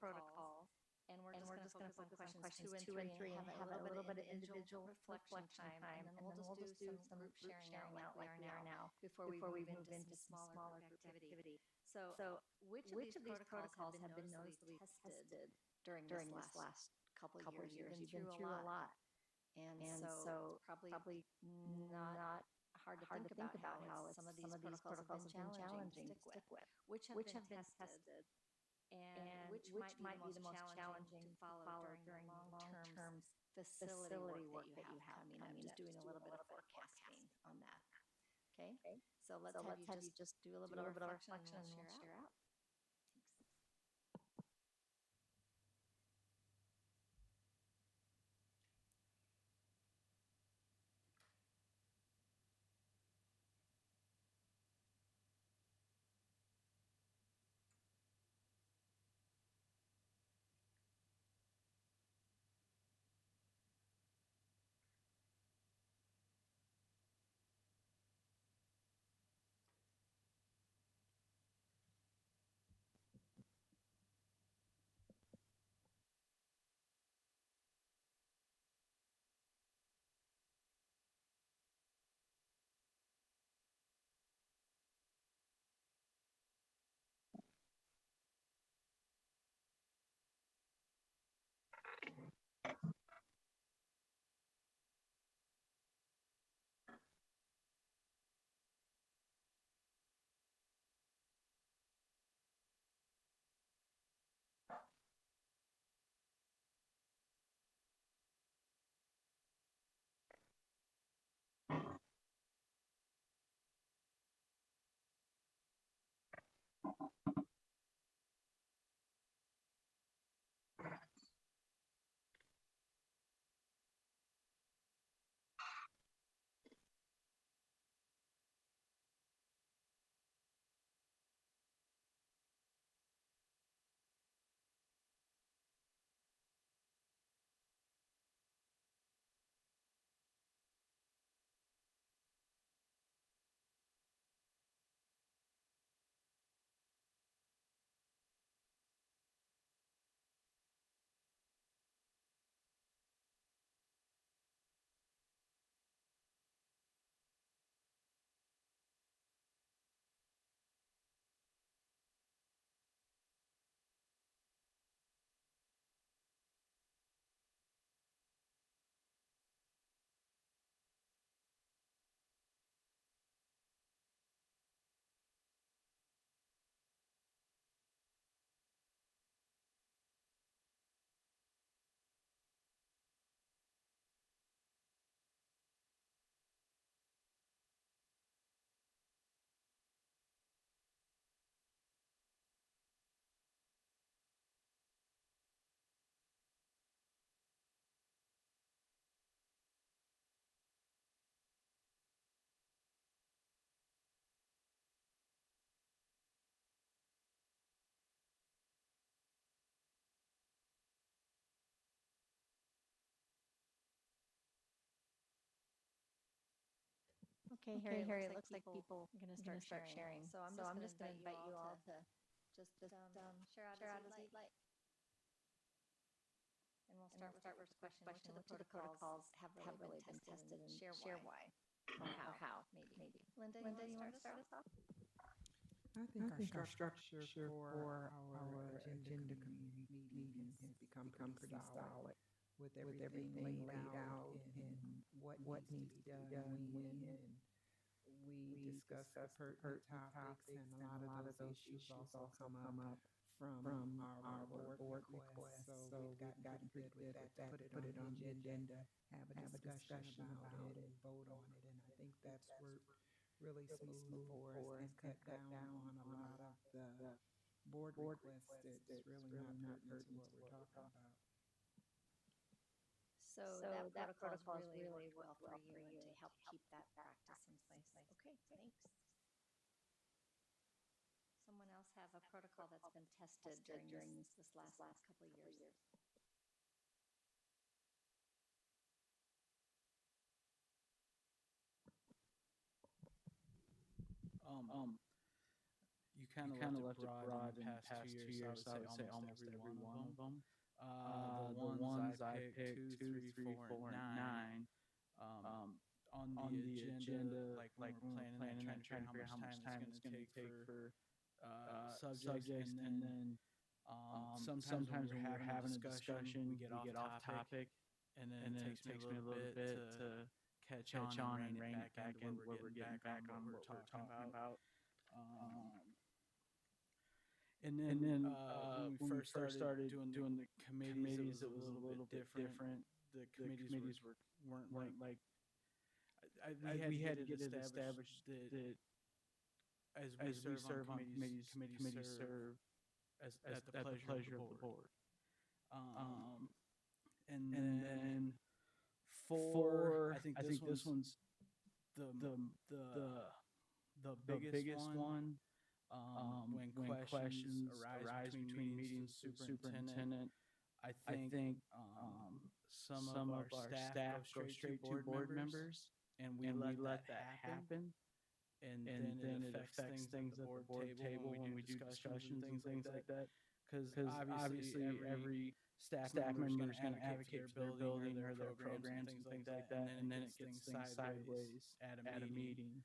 protocol. And we're just going to focus on questions two and three and have a little bit of individual reflection time. And then we'll just do some group sharing out like we are now before we move into some smaller group activity. So which of these protocols have been noticeably tested during this last couple of years? You've been through a lot. And so probably not hard to think about how some of these protocols have been challenging to stick with. Which have been tested? And which might be the most challenging to follow during the long-term facility work that you have coming up. Just doing a little bit of forecasting on that. Okay? So let's have you just do a little bit of reflection and we'll share out. Thanks. Okay, Harry, it looks like people are going to start sharing. So I'm just going to invite you all to just share out as you'd like. And we'll start with the first question. Which of the protocols have really been tested and share why or how maybe. Linda, you want to start us off? I think our structure for our agenda committee meeting has become pretty solid with everything laid out and what needs to be done when. And we discussed the pertinent topics, and a lot of those issues also come up from our board requests. So we've gotten pretty good with that, to put it on the agenda, have a discussion about it and vote on it. And I think that's worked really smooth for us and cut down on a lot of the board requests that's really not pertinent to what we're talking about. So that protocol has really worked well for you and to help keep that practice in place. Okay, thanks. Someone else have a protocol that's been tested during this last couple of years? You kind of left it broad in the past 2 years. I would say almost every one of them. The ones I picked, 2, 3, 4, 9, on the agenda, like when we're planning that, trying to figure out how much time it's going to take for subjects, and then sometimes when we're having a discussion, we get off topic, and then it takes me a little bit to catch on and rein it back in where we're getting back on what we're talking about. And then when we first started doing the committees, it was a little bit different. The committees weren't like we had to get it established that as we serve on committees serve at the pleasure of the board. And then I think this one's the biggest one. When questions arise between meetings with the superintendent, I think some of our staff go straight to board members, and we let that happen. And then it affects things at the board table when we do discussions and things like that. Because obviously every staff member is going to advocate for their building or their programs and things like that, and then it gets things sideways at a meeting.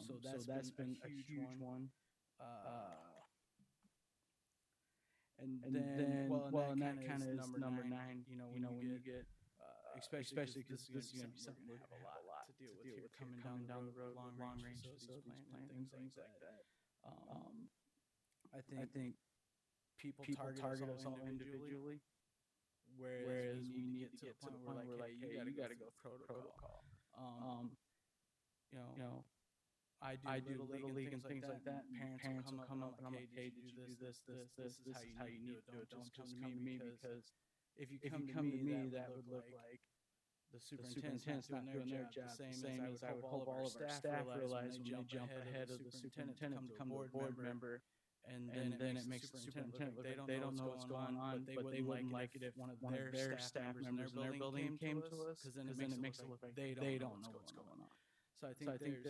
So that's been a huge one. And then that kind of is number 9. When you get especially because this is going to be something we're going to have a lot to deal with here coming down the road, long range facilities plan and things like that. I think people target us all individually, whereas we need to get to the point where like, hey, you got to go protocol. I do little league and things like that. Parents will come up and I'm like, hey, did you do this? This is how you need to do it. Don't just come to me because if you come to me, that would look like the superintendent's not doing their job the same as I would hope all of our staff realize when they jump ahead of the superintendent to come to a board member. And then it makes the superintendent look like they don't know what's going on, but they wouldn't like it if one of their staff members in their building came to us, because then it makes it look like they don't know what's going on. So I think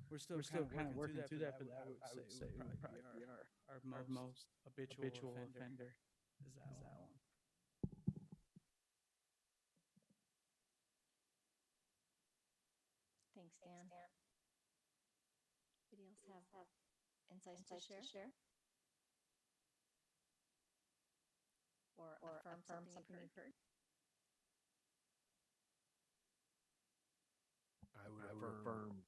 we're still kind of working through that, but I would say it would probably be our most habitual offender is that one. Thanks, Dan. Anybody else have insights to share? Or affirm something you've heard? I would affirm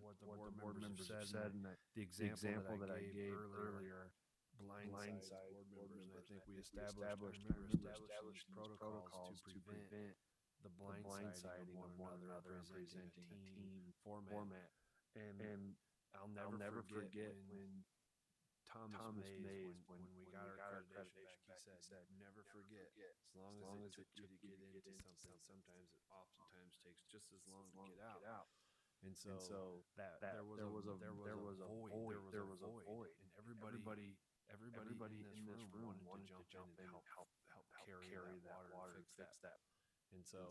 what the board members have said, and the example that I gave earlier, blindside board members, and I think we established protocols to prevent the blindsiding of one another representing a team format. And I'll never forget when Thomas Mays, when we got our accreditation back, he said, never forget, as long as it took you to get into something, oftentimes takes just as long to get out. And so that there was a void, and everybody in this room wanted to jump in and help carry that water and fix that. And so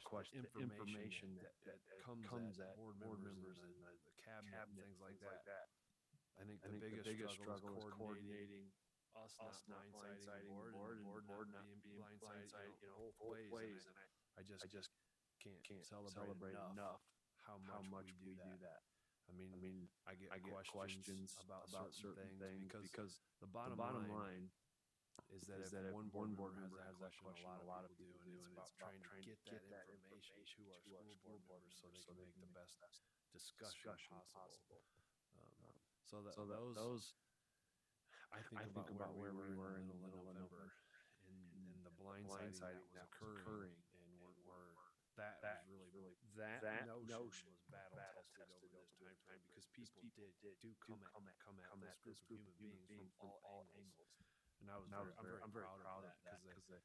question information that comes at board members and the cabinet and things like that. I think the biggest struggle is coordinating us not blindsiding the board and the board not being blindsided, both ways. And I just can't celebrate enough how much we do that. I get questions about certain things because the bottom line is that if one board member has that question, a lot of people do, and it's about trying to get that information to our school board members so they can make the best discussion possible. So those, I think about where we were in the middle of November, and the blindsiding that was occurring, and we're that was really that notion was battle tested over this time frame because people do come at this group of human beings from all angles. And I'm very proud of that because I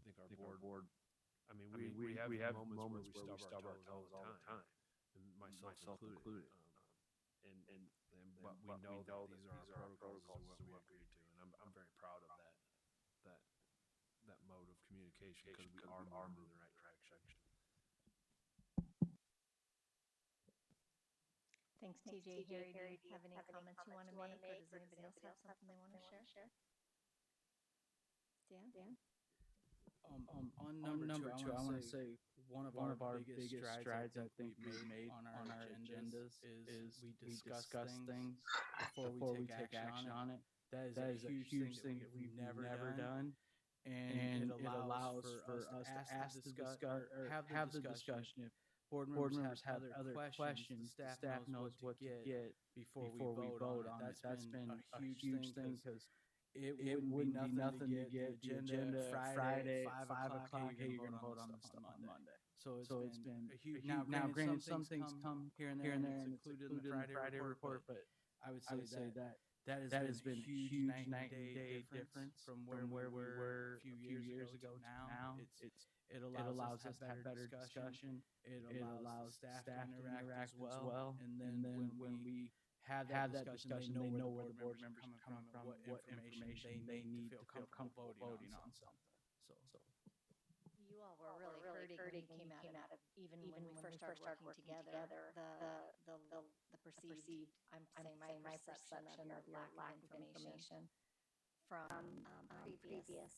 think our board. I mean, we have moments where we stub our toes all the time, and myself included. But we know that these are our protocols and what we agreed to, and I'm very proud of that mode of communication because we are moving in the right direction. Thanks, TJ. Harry, do you have any comments you want to make, or does anybody else have something they want to share? Dan? On number two, I want to say one of our biggest strides I think we've made on our agendas is we discuss things before we take action on it. That is a huge thing that we've never done. And it allows for us to ask the discussion or have the discussion. If board members have other questions, the staff knows what to get before we vote on it. That's been a huge thing because it wouldn't be nothing to get the agenda Friday 5 o'clock. Hey, you're gonna vote on this stuff on Monday. So it's been a huge. Now, granted, some things come here and there, and it's included in the Friday report. But I would say that has been a huge night and day difference from where we were a few years ago to now. It allows us to have better discussion. It allows the staff to interact as well. And then when we have that discussion, they know where the board members are coming from, what information they need to feel comfortable voting on something. So you all were really hurting when you came out of even when we first started working together. The perceived, I'm saying my perception of your lack of information from previous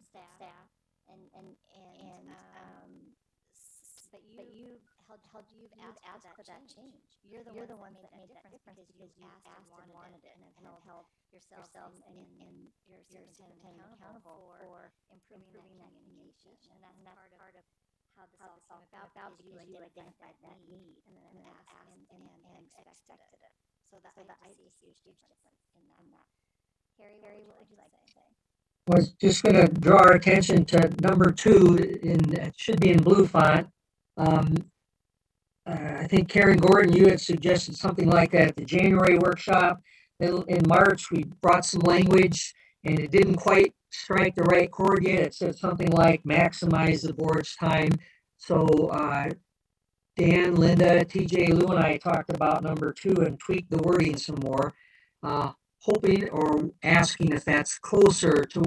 staff and but you've asked for that change. You're the ones that made that difference because you asked and wanted it and have held yourselves and your superintendent accountable for improving that communication. And that's part of how this all came about because you identified that need and then asked and expected it. So that I see a huge difference in that. Harry, what would you like to say? Was just going to draw our attention to number 2, it should be in blue font. I think Karen Gordon, you had suggested something like that at the January workshop. In March, we brought some language, and it didn't quite strike the right chord yet. It said something like maximize the board's time. So Dan, Linda, TJ, Lou, and I talked about number 2 and tweaked the wording some more, hoping or asking if that's closer to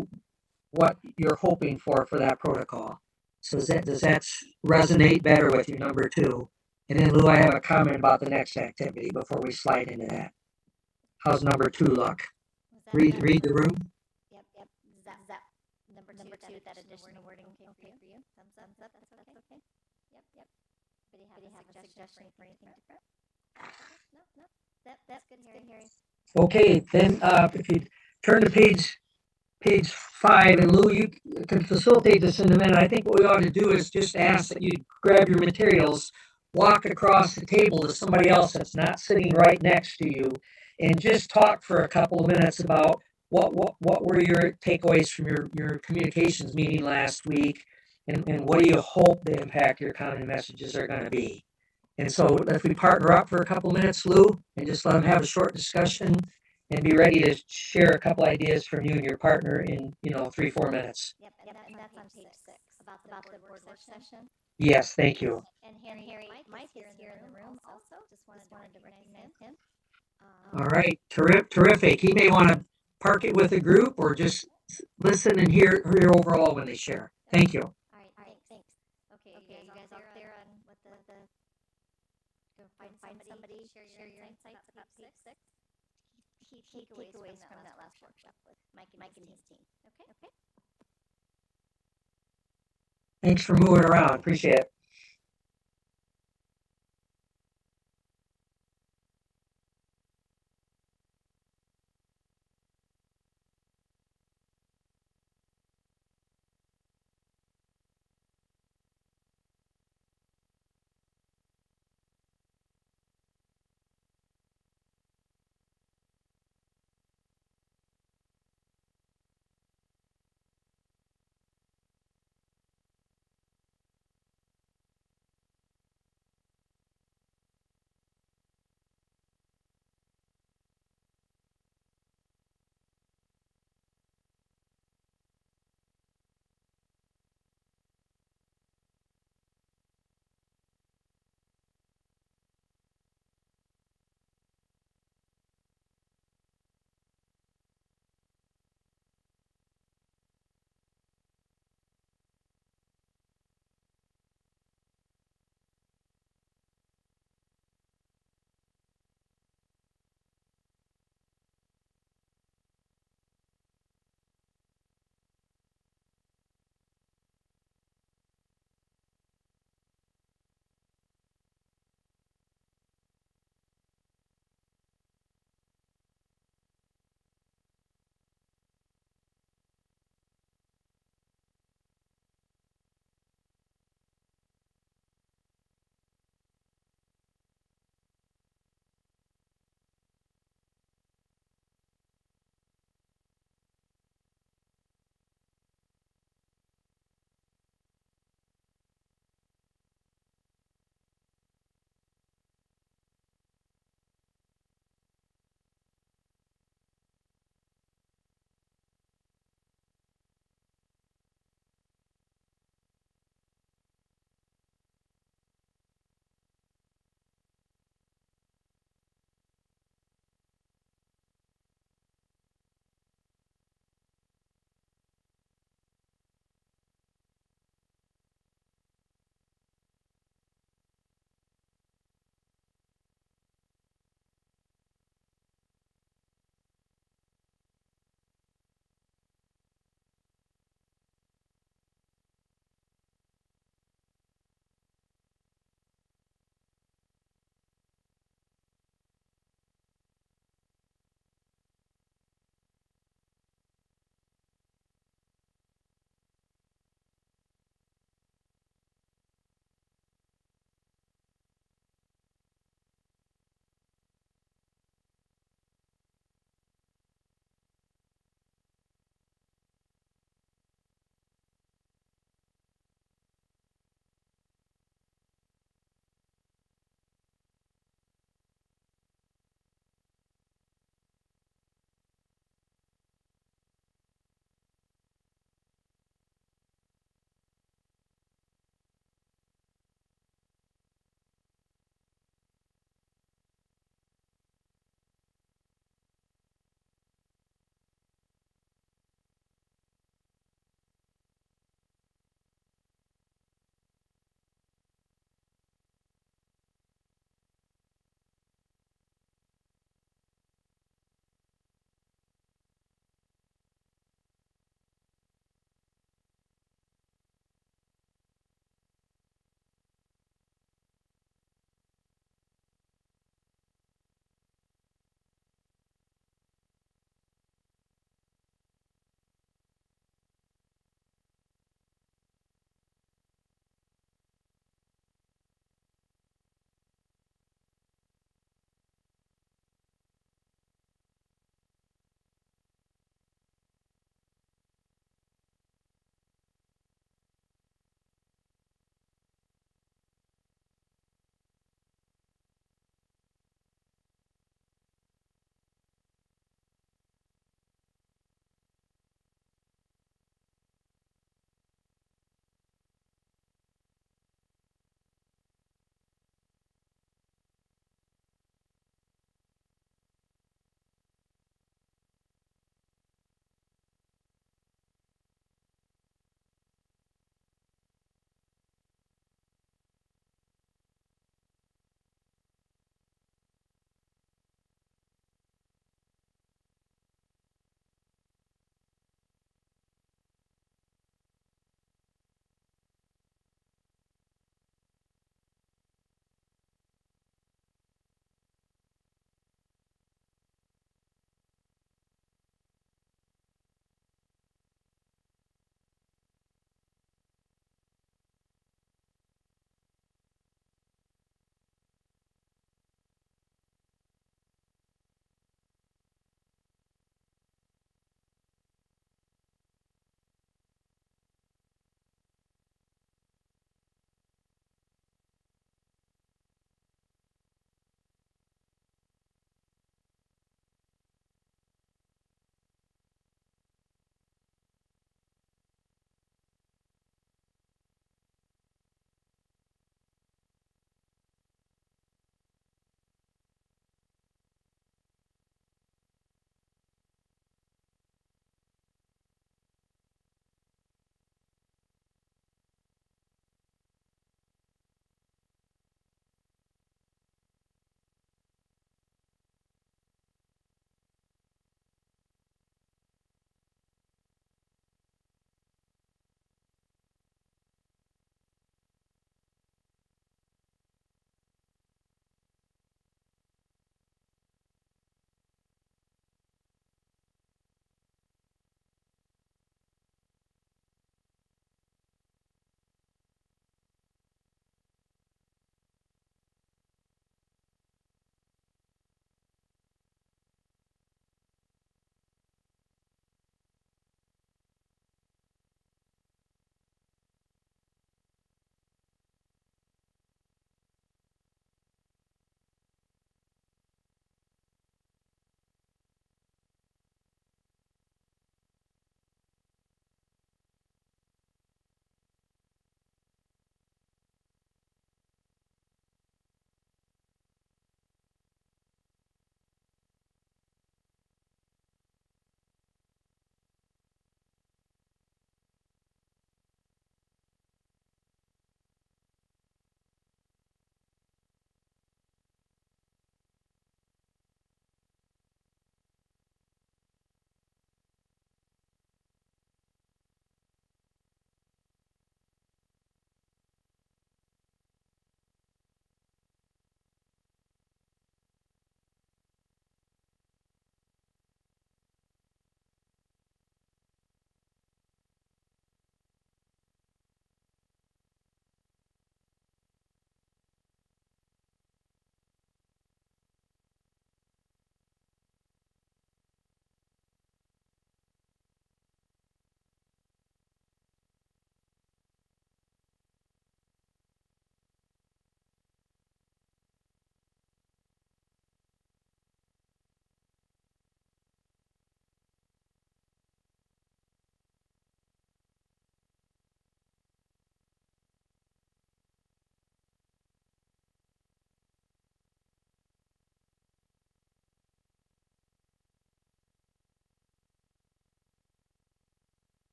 what you're hoping for that protocol. So does that resonate better with you, number 2? And then Lou, I have a comment about the next activity before we slide into that. How's number 2 look? Read the room. Yep. Is that number two? That additional wording okay for you? Thumbs up. That's okay. Yep. But do you have a suggestion for anything different? No. That's good, Harry. Okay, then if you turn to page 5, and Lou, you can facilitate this in a minute. I think what we ought to do is just ask that you grab your materials, walk across the table to somebody else that's not sitting right next to you, and just talk for a couple of minutes about what were your takeaways from your communications meeting last week, and what do you hope the impact your common messages are going to be. And so if we partner up for a couple of minutes, Lou, and just let them have a short discussion and be ready to share a couple ideas from you and your partner in 3-4 minutes. Yep, and that's on page 6 about the board work session. Yes, thank you. And Harry, Mike is here in the room also. Just wanted to recognize him. All right, terrific. He may want to park it with a group or just listen and hear overall when they share. Thank you. All right, thanks. Okay, you guys out there on what the go find somebody, share your insights about page 6. Key takeaways from that last workshop with Mike and his team. Okay. Thanks for moving around. Appreciate it.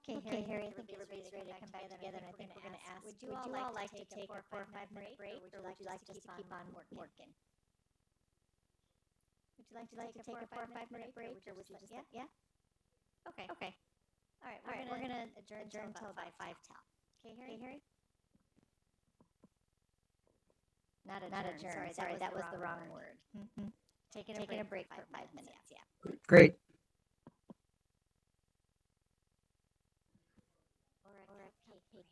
Okay, Harry, I think everybody's ready to come back together, and I think we're going to ask, would you all like to take a 4 or 5 minute break, or would you like just to keep on working? Would you like to take a 4 or 5 minute break, or would you just, yeah? Okay. All right, we're going to adjourn until about 5 till. Okay, Harry? Not adjourn, sorry, that was the wrong word. Taking a break for 5 minutes, yeah. Great. All right, okay.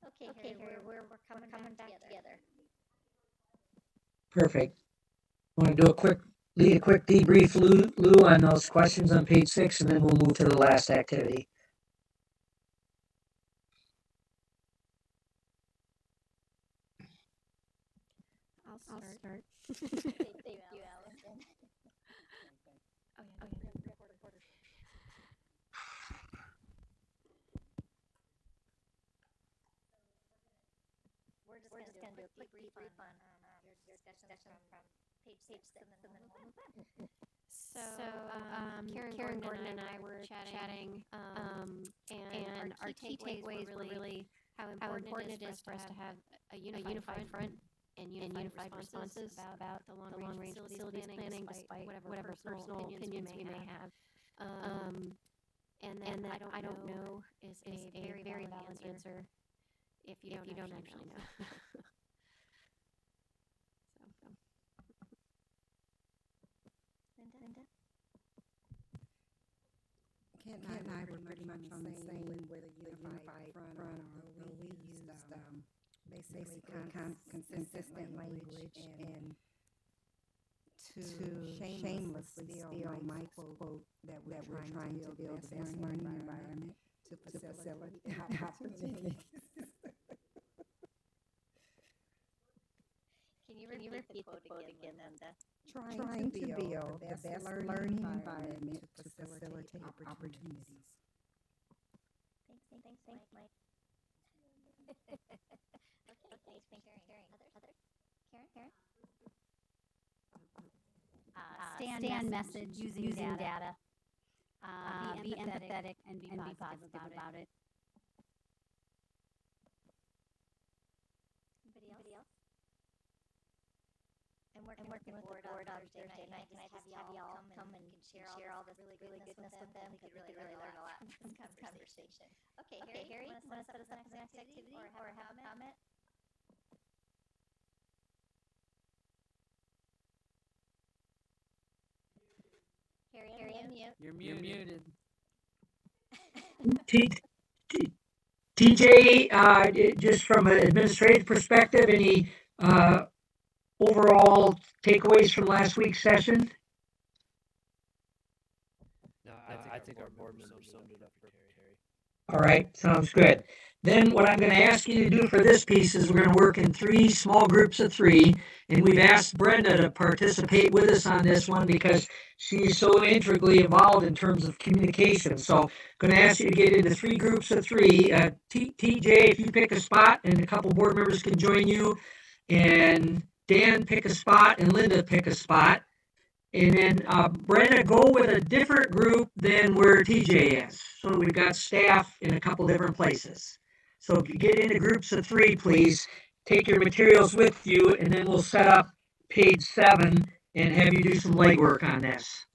Okay, Harry, we're coming back together. Perfect. Want to do lead a quick debrief, Lou, on those questions on page 6, and then we'll move to the last activity. I'll start. Thank you, Allison. Oh yeah. We're just going to do a quick debrief on your discussion from page 6 and then we'll move on. So, Karen Gordon and I were chatting, and our key takeaways were really how important it is for us to have a unified front and unified responses about the long-range facilities planning, despite whatever personal opinions we may have. And that I don't know is a very valid answer if you don't actually know. Linda? Kent and I were pretty much on the same with the unified front, although we used basically consistent language and to shamelessly steal Mike's quote that we're trying to build the best learning environment to facilitate opportunities. Can you repeat the quote again, Linda? Trying to build the best learning environment to facilitate opportunities. Thanks, Mike. Okay, thanks for sharing. Other? Karen? Stand message using data. Be empathetic and be positive about it. Anybody else? And working with the board on Thursday night. Can I just have y'all come and share all this really goodness with them? We could really learn a lot from this conversation. Okay, Harry, want to set us up for the next activity or have a comment? Harry, unmute. You're muted. TJ, just from an administrative perspective, any overall takeaways from last week's session? No, I think our board members summed it up perfect, Harry. All right, sounds good. Then what I'm going to ask you to do for this piece is we're going to work in 3 small groups of 3, and we've asked Brenda to participate with us on this one because she's so integrally involved in terms of communication. So I'm going to ask you to get into 3 groups of 3. TJ, if you pick a spot, and a couple board members can join you, and Dan pick a spot, and Linda pick a spot. And then Brenda, go with a different group than where TJ is. So we've got staff in a couple different places. So get into groups of 3, please. Take your materials with you, and then we'll set up page 7 and have you do some legwork on this.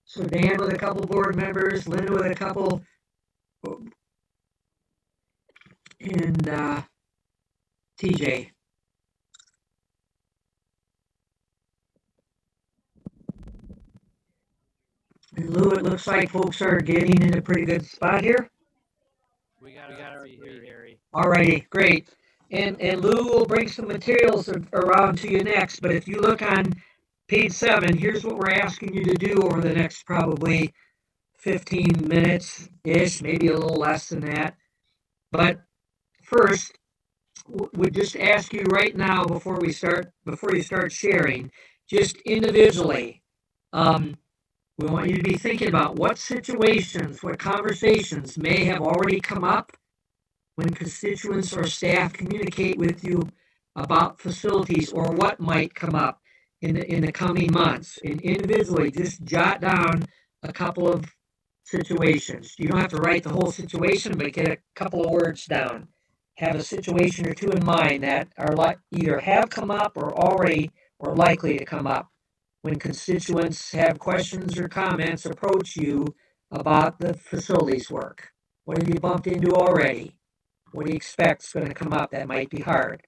So Dan with a couple board members, Linda with a couple, and TJ. And Lou, it looks like folks are getting in a pretty good spot here. We got our feet, Harry. All righty, great. And Lou will bring some materials around to you next, but if you look on page 7, here's what we're asking you to do over the next probably 15 minutes-ish, maybe a little less than that. But first, we just ask you right now before you start sharing, just individually, we want you to be thinking about what situations, what conversations may have already come up when constituents or staff communicate with you about facilities, or what might come up in the coming months. And individually, just jot down a couple of situations. You don't have to write the whole situation, but get a couple of words down. Have a situation or 2 in mind that are either have come up or already or likely to come up when constituents have questions or comments approach you about the facilities work. What have you bumped into already? What do you expect is going to come up that might be hard?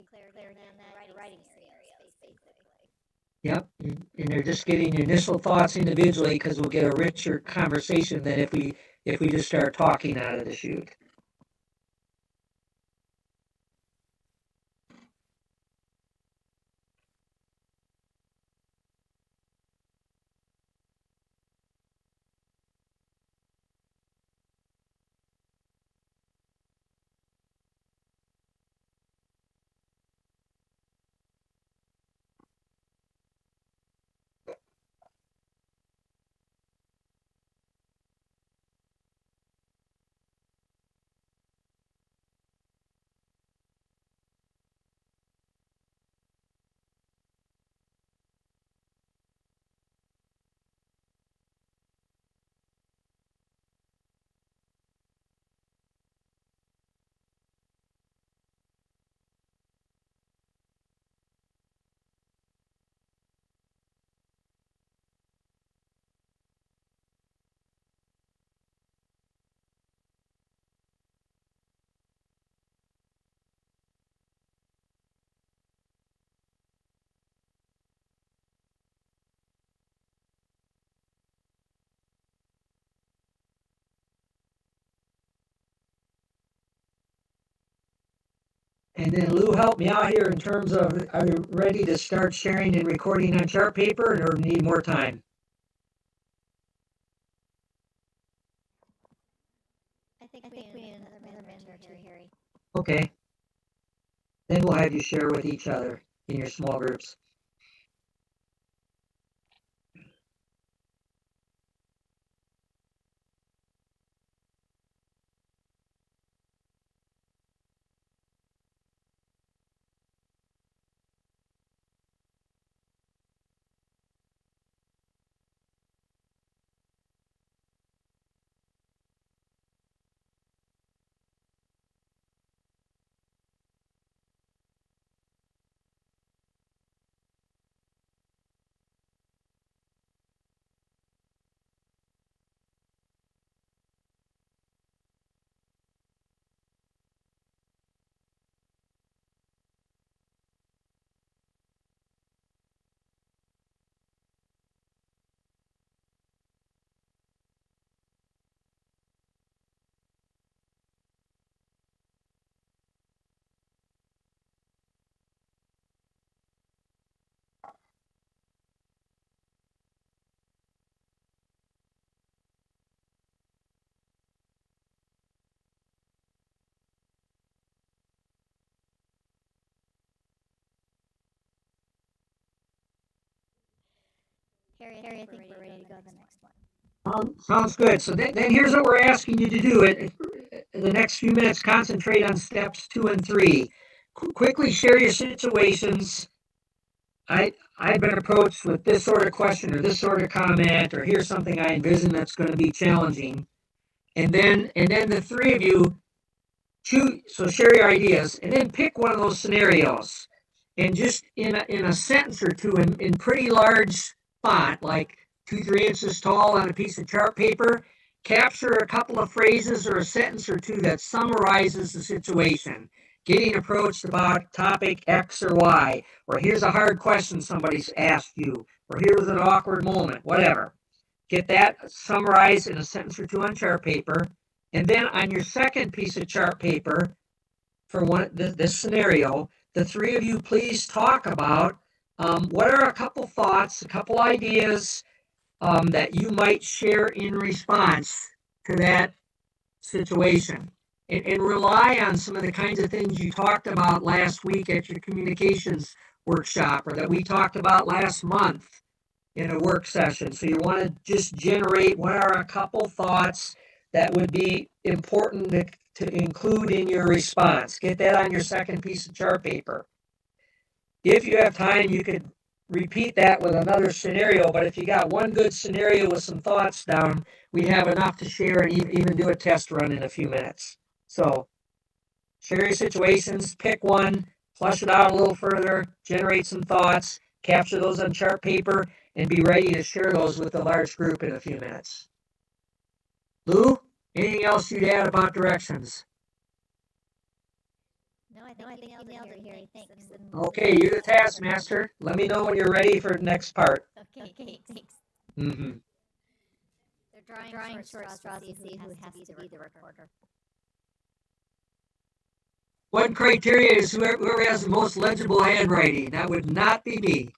clarity on that, your writing scenarios, basically. Yep, and they're just getting your initial thoughts individually because we'll get a richer conversation than if we just start talking out of the chute. And then Lou, help me out here in terms of, are you ready to start sharing and recording on chart paper or need more time? I think we need another minute or two, Harry. Okay. Then we'll have you share with each other in your small groups. Harry, I think we're ready to go to the next one. Sounds good. So then here's what we're asking you to do. The next few minutes, concentrate on steps 2 and 3. Quickly share your situations. I've been approached with this sort of question or this sort of comment, or here's something I envision that's going to be challenging. And then the three of you choose, so share your ideas, and then pick one of those scenarios. And just in a sentence or two in pretty large font, like 2-3 inches tall on a piece of chart paper, capture a couple of phrases or a sentence or two that summarizes the situation. Getting approached about topic X or Y, or here's a hard question somebody's asked you, or here was an awkward moment, whatever. Get that summarized in a sentence or two on chart paper. And then on your second piece of chart paper, for this scenario, the three of you please talk about what are a couple thoughts, a couple ideas that you might share in response to that situation. And rely on some of the kinds of things you talked about last week at your communications workshop, or that we talked about last month in a work session. So you want to just generate what are a couple thoughts that would be important to include in your response. Get that on your second piece of chart paper. If you have time, you could repeat that with another scenario, but if you got one good scenario with some thoughts down, we have enough to share and even do a test run in a few minutes. So share your situations, pick one, flush it out a little further, generate some thoughts, capture those on chart paper, and be ready to share those with a large group in a few minutes. Lou, anything else you'd add about directions? No, I think you nailed it, Harry. Thanks. Okay, you're the taskmaster. Let me know when you're ready for the next part. Okay, thanks. Mm-hmm. They're drawing short straws to see who has to be the recorder. One criteria is whoever has the most legible handwriting. That would not be me.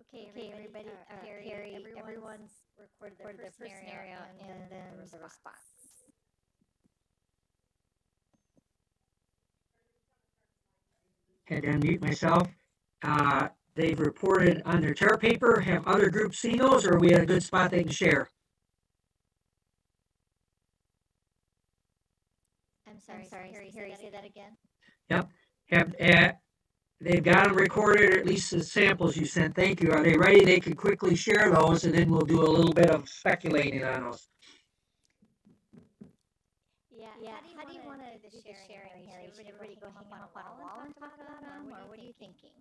Okay, everybody, Harry, everyone's recorded their first scenario and then the response. Had to unmute myself. They've reported on their chart paper. Have other groups seen those, or are we at a good spot they can share? I'm sorry, Harry, say that again. Yep. They've got them recorded, or at least the samples you sent. Thank you. Are they ready? They can quickly share those, and then we'll do a little bit of speculating on those. Yeah. How do you want to do the sharing, Harry? Should everybody go hang up on a wall and talk about them, or what are you thinking?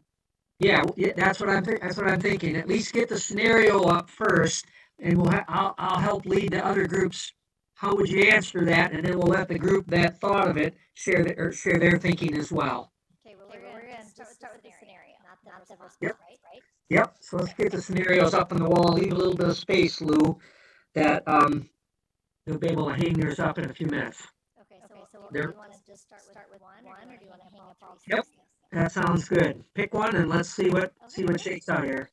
Yeah, that's what I'm thinking. At least get the scenario up first, and I'll help lead the other groups. How would you answer that? And then we'll let the group that thought of it share their thinking as well. Okay, we're going to start with the scenario, not the response, Yep. right? Yep. So let's get the scenarios up on the wall. Leave a little bit of space, Lou, that you'll be able to hang yours up in a few minutes. Okay, so do you want to just start with one, or do you want to hang up all three? Yep. That sounds good. Pick one and let's see what shakes out here.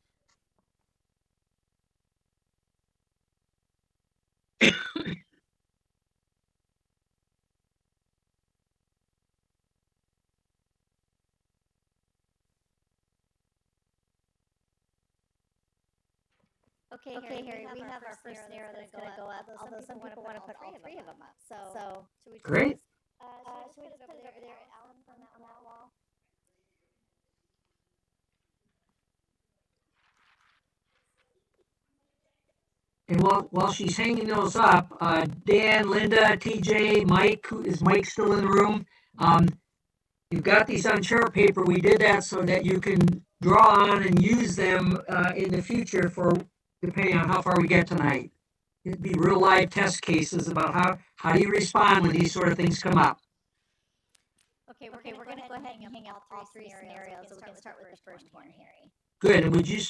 Okay, Harry, we have our first scenario that's going to go up, although some people want to put all three of them up. So should we just Great. should we just put it over there, Alan, on that wall? And while she's hanging those up, Dan, Linda, TJ, Mike, is Mike still in the room? You've got these on chart paper. We did that so that you can draw on and use them in the future for depending on how far we get tonight. It'd be real live test cases about how do you respond when these sort of things come up. Okay, we're going to go ahead and hang out all three scenarios, so we can start with the first one, Harry. Good. And would you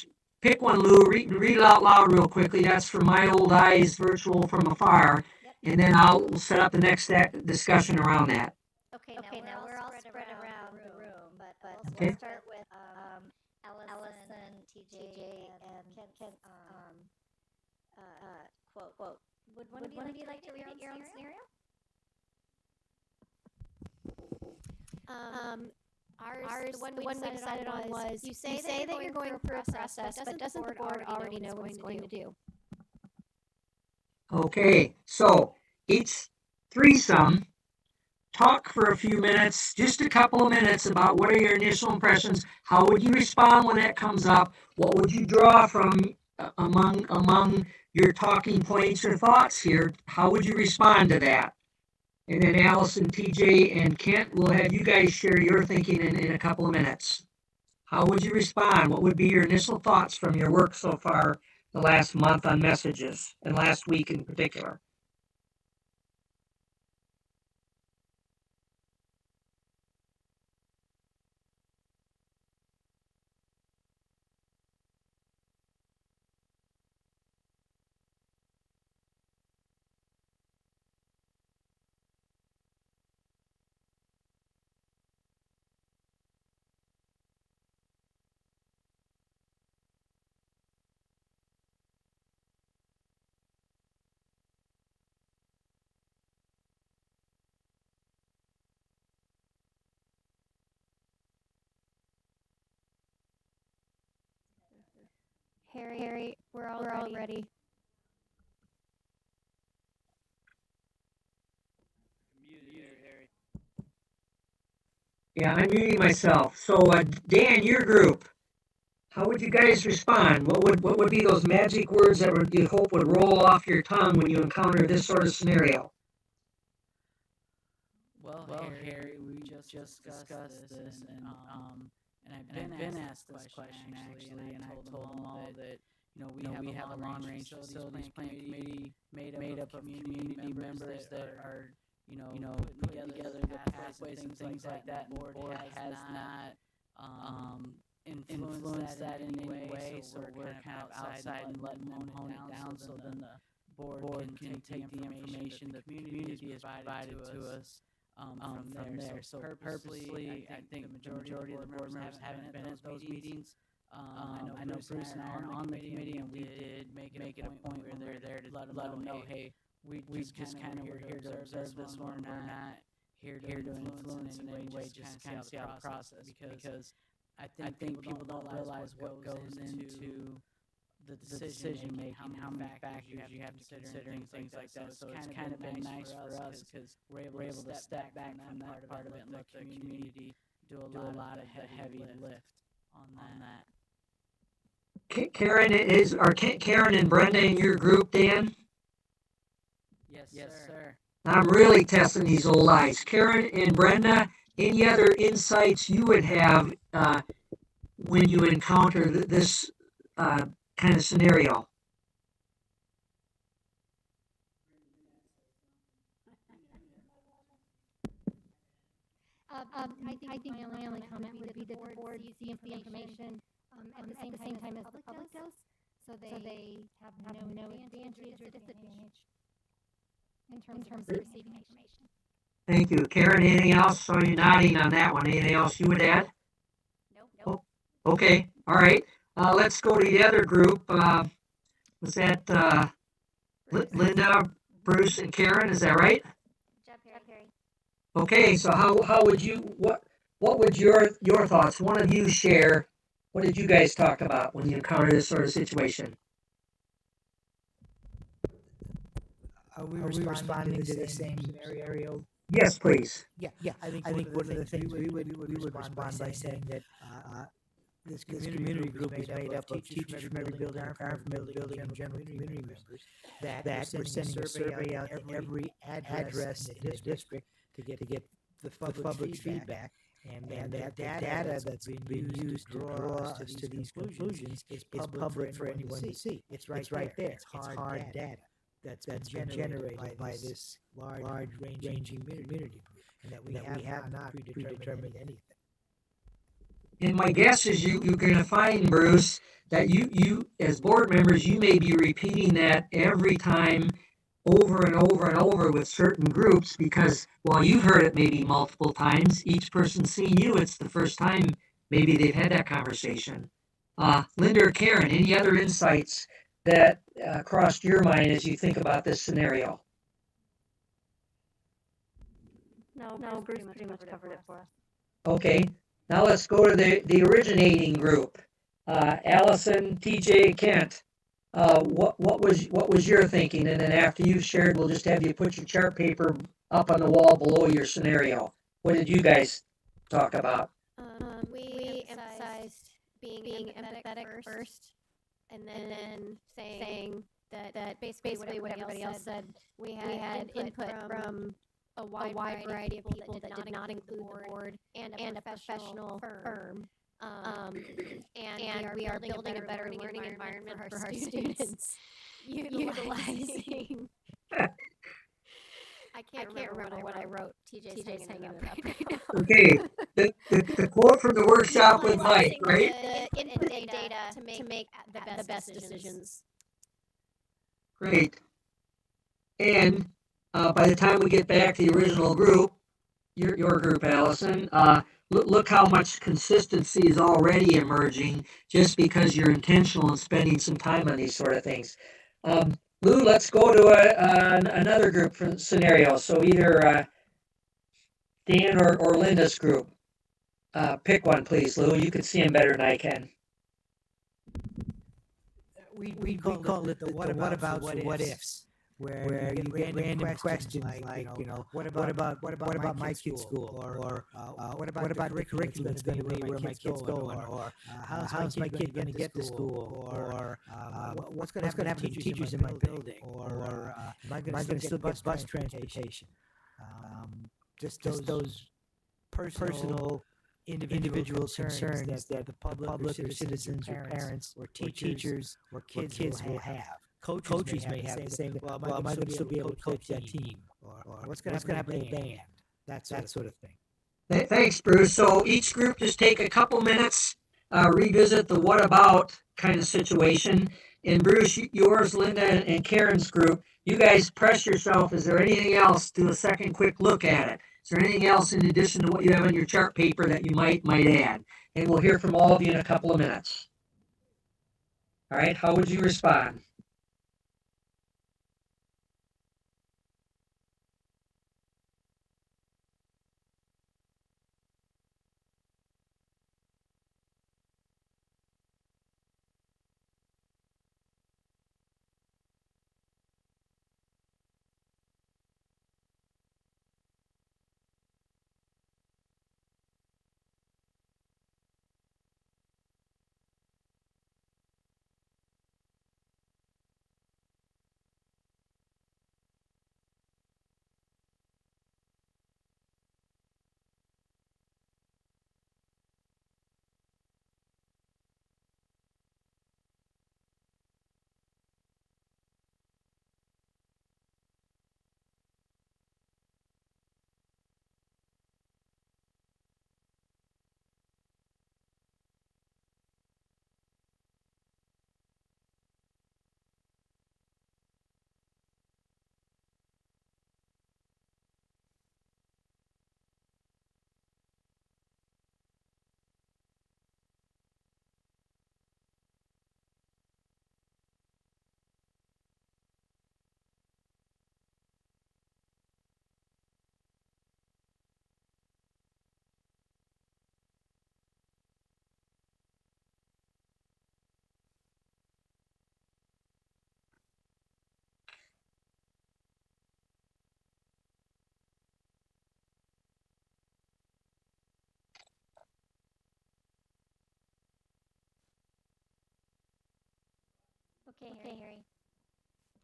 pick one, Lou? Read it out loud real quickly. That's from my old eyes, virtual from afar. Yep. And then I'll set up the next discussion around that. Okay, now we're all spread around the room, but Okay. we'll start with Allison, TJ, and Ken, quote. Would one of you like to read your own scenario? Ours, the one we decided on was, you say that you're going through a process, but doesn't the board already know what it's going to do? Okay, so each threesome, talk for a few minutes, just a couple of minutes about what are your initial impressions, how would you respond when that comes up, what would you draw from among your talking points or thoughts here, how would you respond to that? And then Allison, TJ, and Kent will have you guys share your thinking in a couple of minutes. How would you respond? What would be your initial thoughts from your work so far the last month on messages, and last week in particular? Harry, we're all ready. Yeah, I'm muting myself. So, Dan, your group, how would you guys respond? What would be those magic words that you hope would roll off your tongue when you encounter this sort of scenario? Well, Harry, we just discussed this, and I've been asked this question actually, and I told them all that we have a long-range facilities plan committee made up of community members that are putting together the pathways and things like that. Board has not influenced that in any way, so we're kind of outside and letting them hone it down, so then the board can take the information the community has provided to us from there. So purposely, I think the majority of the board members haven't been at those meetings. I know Bruce and I are on the committee, and we did make it a point where they're there to let them know, hey, we just kind of were here to observe this one. We're not here to influence in any way. Just kind of see out the process, because I think people don't realize what goes into the decision making, how many factors you have to consider, and things like that. So it's kind of been nice for us because we're able to step back from that part of it and let the community do a lot of the heavy lift on that. Karen and Brenda in your group, Dan? Yes, sir. I'm really testing these old eyes. Karen and Brenda, any other insights you would have when you encounter this kind of scenario? I think my only comment would be that the board sees the information at the same time as the public does, so they have no advantage or disadvantage in terms of receiving information. Thank you. Karen, anything else? So you're nodding on that one. Anything else you would add? Nope. Oh, okay. All right. Let's go to the other group. Was that Linda, Bruce, and Karen? Is that right? Perry. Okay. So how would you what would your thoughts? One of you share. What did you guys talk about when you encounter this sort of situation? Are we responding to the same scenario? Yes, please. Yeah. I think one of the things we would respond by saying that this community group is made up of teachers from every building, aren't from every building, and general community members. That we're sending a survey out to every address in this district to get the public feedback. And that data that's being used to draw us to these conclusions is public for anyone to see. It's right there. It's hard data that's been generated by this large ranging community, and that we have not predetermined anything. And my guess is you're going to find, Bruce, that you as board members, you may be repeating that every time over and over and over with certain groups because, well, you've heard it maybe multiple times. Each person's seen you. It's the first time maybe they've had that conversation. Linda or Karen, any other insights that crossed your mind as you think about this scenario? No, Bruce pretty much covered it for us. Okay, now let's go to the originating group. Allison, TJ, Kent. What was your thinking? And then after you've shared, we'll just have you put your chart paper up on the wall below your scenario. What did you guys talk about? We emphasized being empathetic first, and then saying that basically what everybody else said. We had input from a wide variety of people that did not include the board and a professional firm. And we are building a better learning environment for our students, utilizing. I can't remember what I wrote. TJ's hanging it up right now. Okay, the quote from the workshop with Mike, right? The input data to make the best decisions. Great. And by the time we get back to the original group, your group, Allison, look how much consistency is already emerging just because you're intentional in spending some time on these sort of things. Lou, let's go to another group scenario. So either Dan or Linda's group. Pick one, please, Lou. You can see them better than I can. We call it the what about what ifs. Where you get random questions like what about my kid's school, or what about the curriculum that's going to be where my kid's going, or how's my kid going to get to school, or what's going to happen to teachers in my building, or am I going to still get bus transportation? Just those personal individual concerns that the public or citizens or parents or teachers or kids will have. Coaches may have the same. Well, am I going to still be able to coach that team? Or what's going to happen in band? That sort of thing. Thanks, Bruce. So each group just take a couple minutes, revisit the what about kind of situation. And Bruce, yours, Linda, and Karen's group, you guys press yourself. Is there anything else? Do a second quick look at it. Is there anything else in addition to what you have on your chart paper that you might add? And we'll hear from all of you in a couple of minutes. All right, how would you respond? Okay, Harry.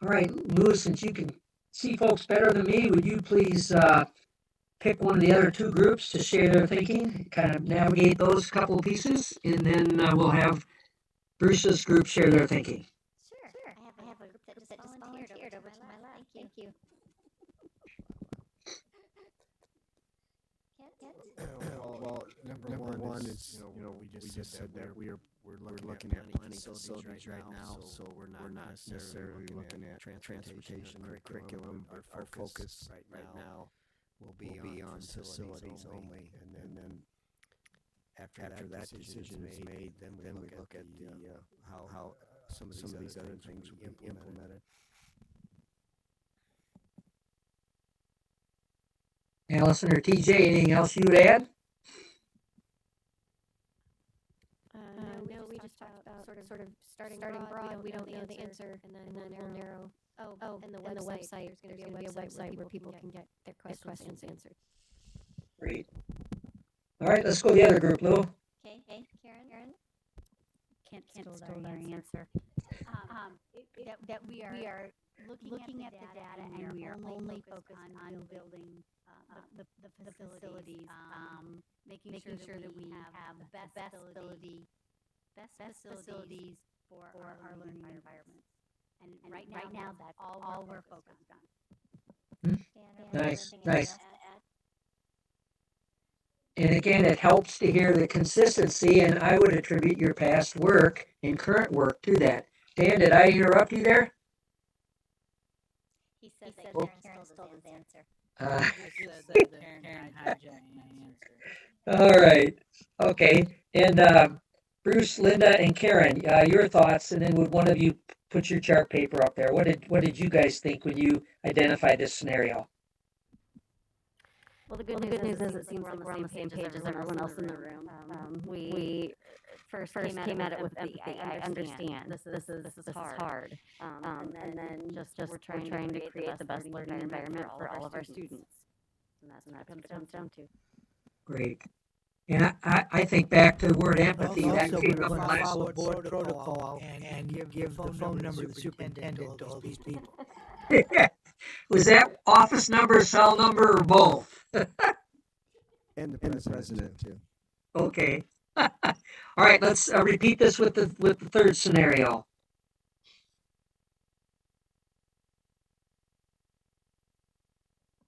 All right, Lewis, since you can see folks better than me, would you please pick one of the other two groups to share their thinking, kind of navigate those couple pieces, and then we'll have Bruce's group share their thinking. Sure. I have a group that just volunteered over to my left. Thank you. Well, number one is we just said that we're looking at planning facilities right now, so we're not necessarily looking at transportation or curriculum. Our focus right now will be on facilities only, and then after that decision is made, then we look at how some of these other things will be implemented. Allison or TJ, anything else you would add? No, we just talked about sort of starting broad. We don't know the answer, and then we'll narrow. And the website. There's going to be a website where people can get their questions answered. Great. All right, let's go to the other group, Lou. Okay, Karen. Can't still our answer. That we are looking at the data and we are only focused on building the facilities, making sure that we have the best facilities for our learning environments. And right now that's all we're focused on. Nice. And again, it helps to hear the consistency, and I would attribute your past work and current work to that. Dan, did I interrupt you there? He said that Karen stole his answer. All right. Okay. And Bruce, Linda, and Karen, your thoughts, and then would one of you put your chart paper up there? What did you guys think when you identified this scenario? Well, the good news is it seems like we're on the same page as everyone else in the room. We first came at it with empathy. I understand. This is hard. And then just we're trying to create the best learning environment for all of our students. And that's what it comes down to. Great. And I think back to the word empathy. Also, That came up we're going to last. follow board protocol and give the phone number to the superintendent to all these people. Was that office number, cell number, or both? And the president too. Okay. All right, let's repeat this with the third scenario.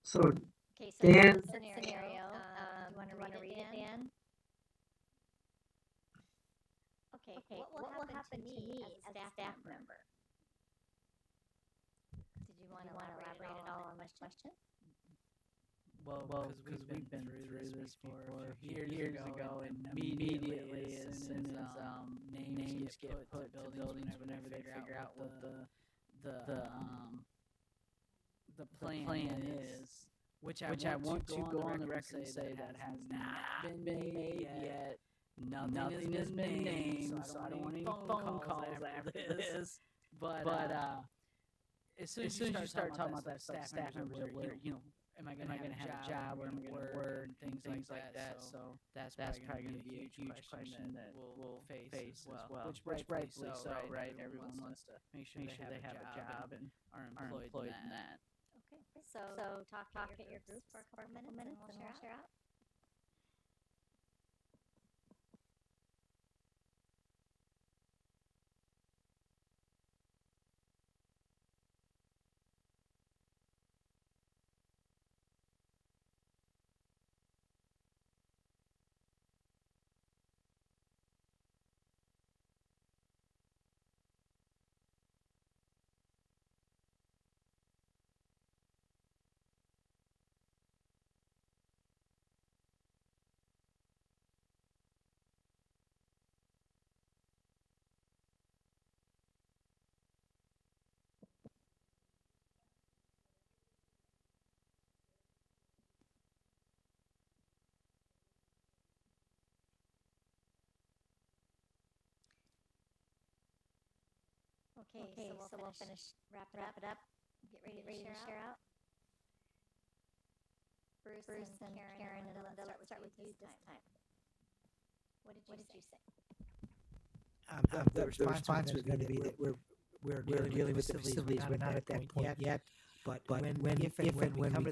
So Okay, so Dan? the scenario. Do you want to read it, Dan? Okay. What will happen to me as a staff member? Did you want to elaborate at all on this question? Well, because we've been through this before years ago, and immediately as soon as names get put to buildings, whenever they figure out what the plan is, which I want to go on the record and say that has not been made yet. Nothing has been named, so I don't want any phone calls after this. But as soon as you start talking about that staff members, where am I going to have a job, where am I going to work, and things like that. So that's probably going to be a huge question that we'll face as well. Which rightfully so, right? Everyone wants to make sure they have a job and are employed in that. Okay, so talk at your group for a couple minutes and we'll share out. Okay, so we'll finish, wrap it up, get ready to share out. Bruce and Karen and Linda, let's start with you this time. What did you say? The response was going to be that we're dealing with the facilities. We're not at that point yet. But when we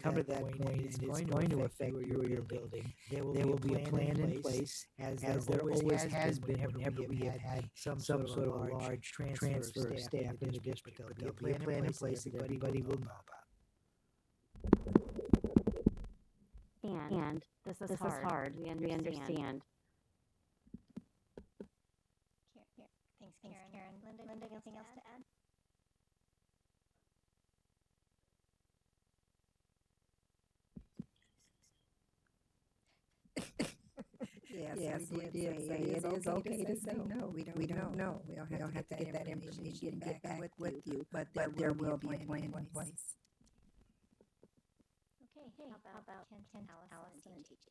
come to that point, it's going to affect your building. There will be a plan in place, as there always has been whenever we have had some sort of a large transfer of staff in the district. There'll be a plan in place that everybody will know about. And this is hard. We understand. Thanks, Karen. Linda, anything else to add? Yes, we did say it is okay to say no. We don't know. We'll have to get that information and get back with you. But there will be a plan in place. Okay, how about Ken, Allison, and TJ?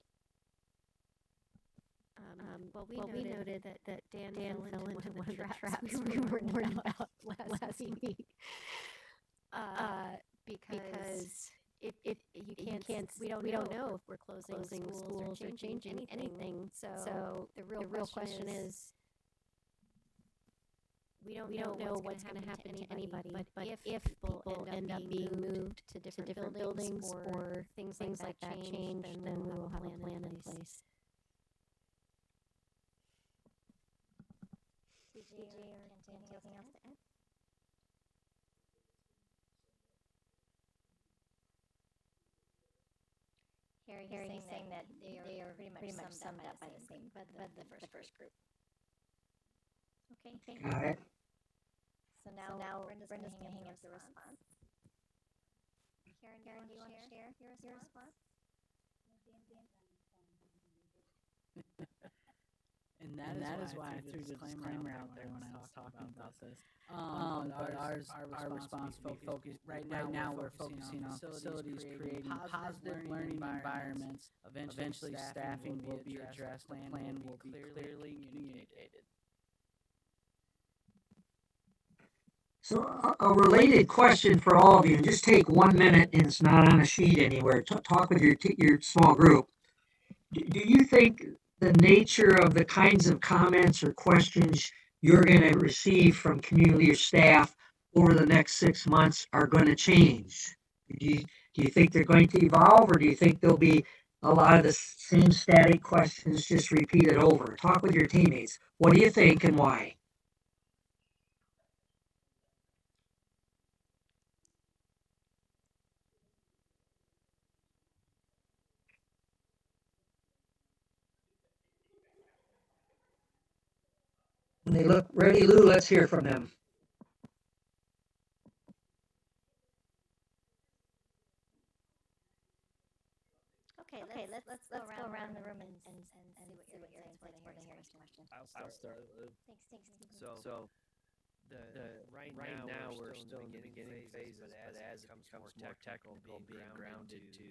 Well, we noted that Dan fell into one of the traps we were warned about last week. Because if you can't, we don't know if we're closing schools or changing anything. So the real question is, we don't know what's going to happen to anybody. But if people end up being moved to different buildings or things like that change, then we will have a plan in place. TJ or anything else to add? Harry saying that they are pretty much summed up by the first group. Okay. Got it. So now Brenda's going to hang up the response. Karen, do you want to share your response? And that is why I threw the disclaimer out there when I was talking about this. But our response will be focused. Right now we're focusing on facilities creating positive learning environments. Eventually staffing will be addressed. The plan will be clearly communicated. So a related question for all of you, and just take 1 minute, and it's not on a sheet anywhere. Talk with your small group. Do you think the nature of the kinds of comments or questions you're going to receive from community or staff over the next 6 months are going to change? Do you think they're going to evolve, or do you think there'll be a lot of the same static questions just repeated over? Talk with your teammates. What do you think and why? When they look ready, Lou, let's hear from them. Okay, let's go around the room and see what you're saying for the hearing question. I'll start. Thanks, Stephen. So right now we're still in the beginning phases, but as it becomes more technical, being grounded to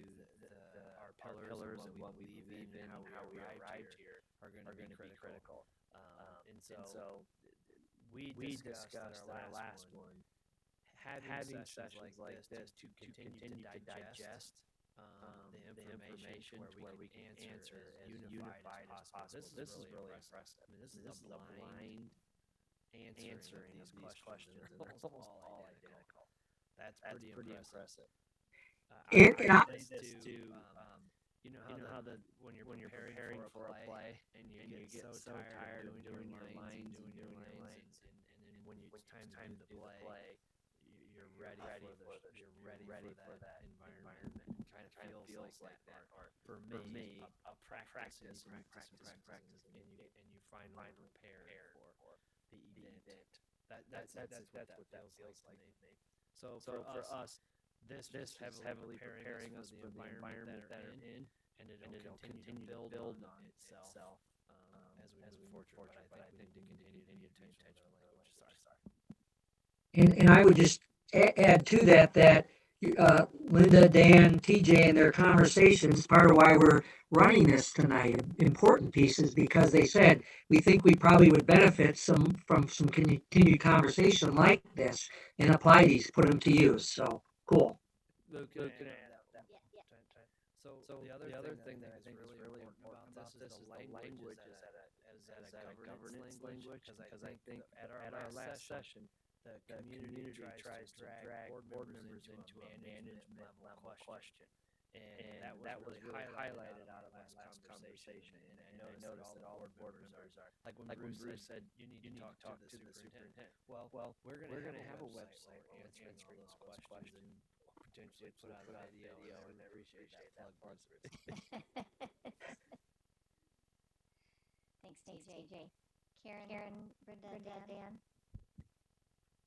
our pillars and what we believe in and how we arrived here are going to be critical. And so we discussed our last one having sessions like this to continue to digest the information where we can answer as unified as possible. This is really impressive. I mean, this is a blind answering of these questions, and they're almost all identical. That's pretty impressive. And I did this to, you know how when you're preparing for a play and you get so tired of doing your lines, and then when it's time to do the play, you're ready for that environment. It kind of feels like that. For me, a practice and you finally prepare for the event. That's what that feels like to me. So for us, this heavily preparing us for the environment that we're in, and it'll continue to build on itself as we move forward. But I think to continue to pay attention to the language. And I would just add to that Linda, Dan, TJ, and their conversations, part of why we're running this tonight, important pieces, because they said, we think we probably would benefit from some continued conversation like this and apply these, put them to use. So, cool. Luke, can I add that? Yeah. So the other thing that I think is really important about this is the language as a governance language, because I think at our last session, the community tries to drag board members into a management level question. And that was really highlighted out of last conversation. And I noticed that all the board members are, like when Bruce said, you need to talk to the superintendent. Well, we're going to have a website answering all those questions and potentially put out a video. And I appreciate that plug, Bruce. Thanks, TJ. Karen, Brenda, Dan.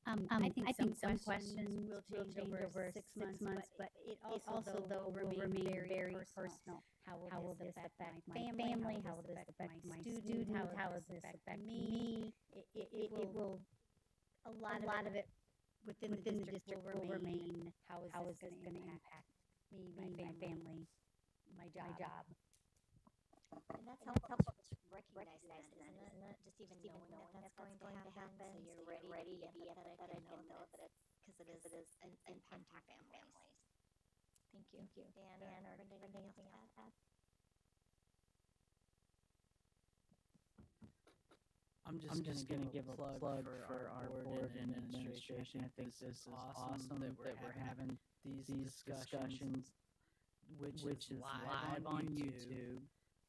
I think some questions will change over 6 months, but it also though will remain very personal. How will this affect my family? How will this affect my student? How will this affect me? It will, a lot of it within the district will remain. How is this going to impact me, my family, my job? And that's helpful to recognize that, isn't it? Just even knowing that that's going to happen, so you're ready to be empathetic and know that it's because it is an impact to families. Thank you. Dan or Brenda, anything else to add? I'm just going to give a plug for our board and administration. I think this is awesome that we're having these discussions, which is live on YouTube.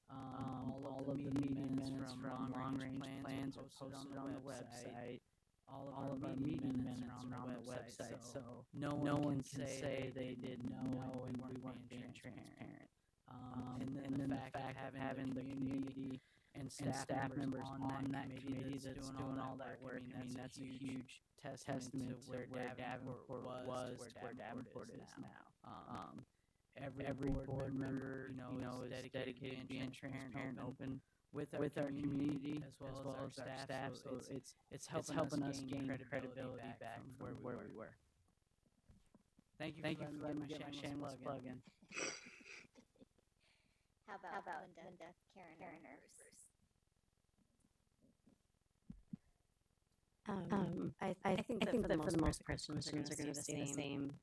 All of the meeting minutes from long-range plans are posted on the website. All of our meeting minutes are on the website, so no one can say they didn't know and we weren't being transparent. And then the fact of having the community and staff members on that committee that's doing all that work, I mean, that's a huge testament to where Davenport was, to where Davenport is now. Every board member, is dedicated to being transparent and open with our community as well as our staff. So it's helping us gain credibility back from where we were. Thank you for letting me get my shameless plug in. How about Linda, Karen, or Bruce? I think that for the most questions are going to stay the same.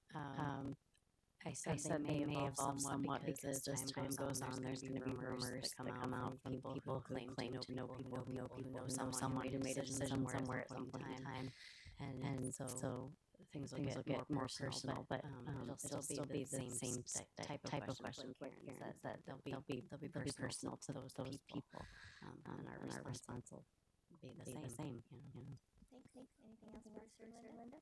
I said they may evolve somewhat because as time goes on, there's going to be rumors that come out from people who claim to know people who know someone who made a decision somewhere at some point in time. And so things will get more personal, but it'll still be the same type of question, Karen, that they'll be personal to those people, and our response will be the same. Thanks. Anything else, Bruce or Linda?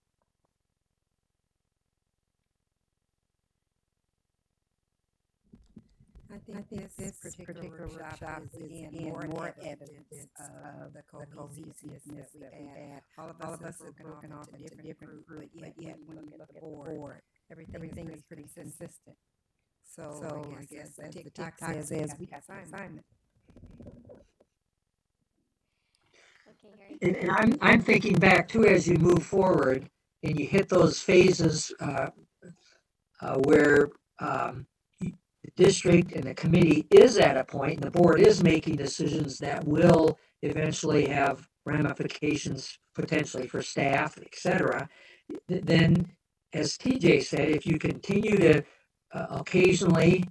I think this particular workshop is again more evidence of the cohesiveness that we've had. All of us have broken off into different groups, but yet when you look at the board, everything is pretty consistent. So I guess as the TikTok says, we got assignment. Okay, Harry. And I'm thinking back too as you move forward and you hit those phases where the district and the committee is at a point and the board is making decisions that will eventually have ramifications potentially for staff, et cetera. Then, as TJ said, if you continue to occasionally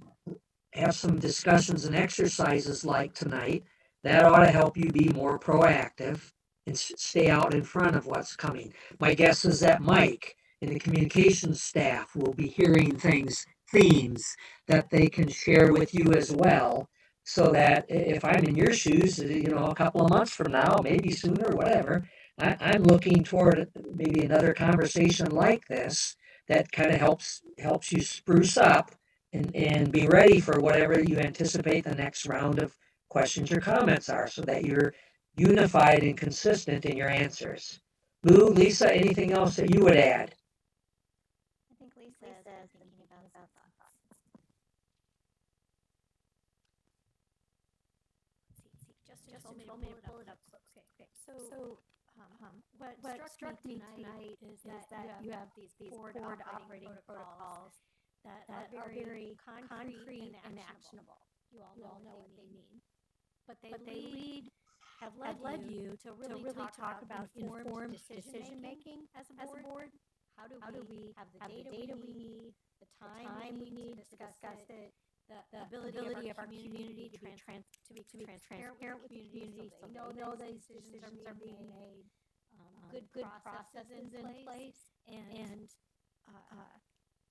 have some discussions and exercises like tonight, that ought to help you be more proactive and stay out in front of what's coming. My guess is that Mike and the communications staff will be hearing themes that they can share with you as well. So that if I'm in your shoes, a couple of months from now, maybe sooner, whatever, I'm looking toward maybe another conversation like this that kind of helps you spruce up and be ready for whatever you anticipate the next round of questions or comments are so that you're unified and consistent in your answers. Lou, Lisa, anything else that you would add? I think Lisa is thinking about thoughts. Justin told me to pull it up. Okay. So what struck me tonight is that you have these board operating protocols that are very concrete and actionable. You all know what they mean. But they have led you to really talk about informed decision making as a board. How do we have the data we need, the time we need to discuss it, the ability of our community to be transparent with the community so they know these decisions are being made, good processes in place, and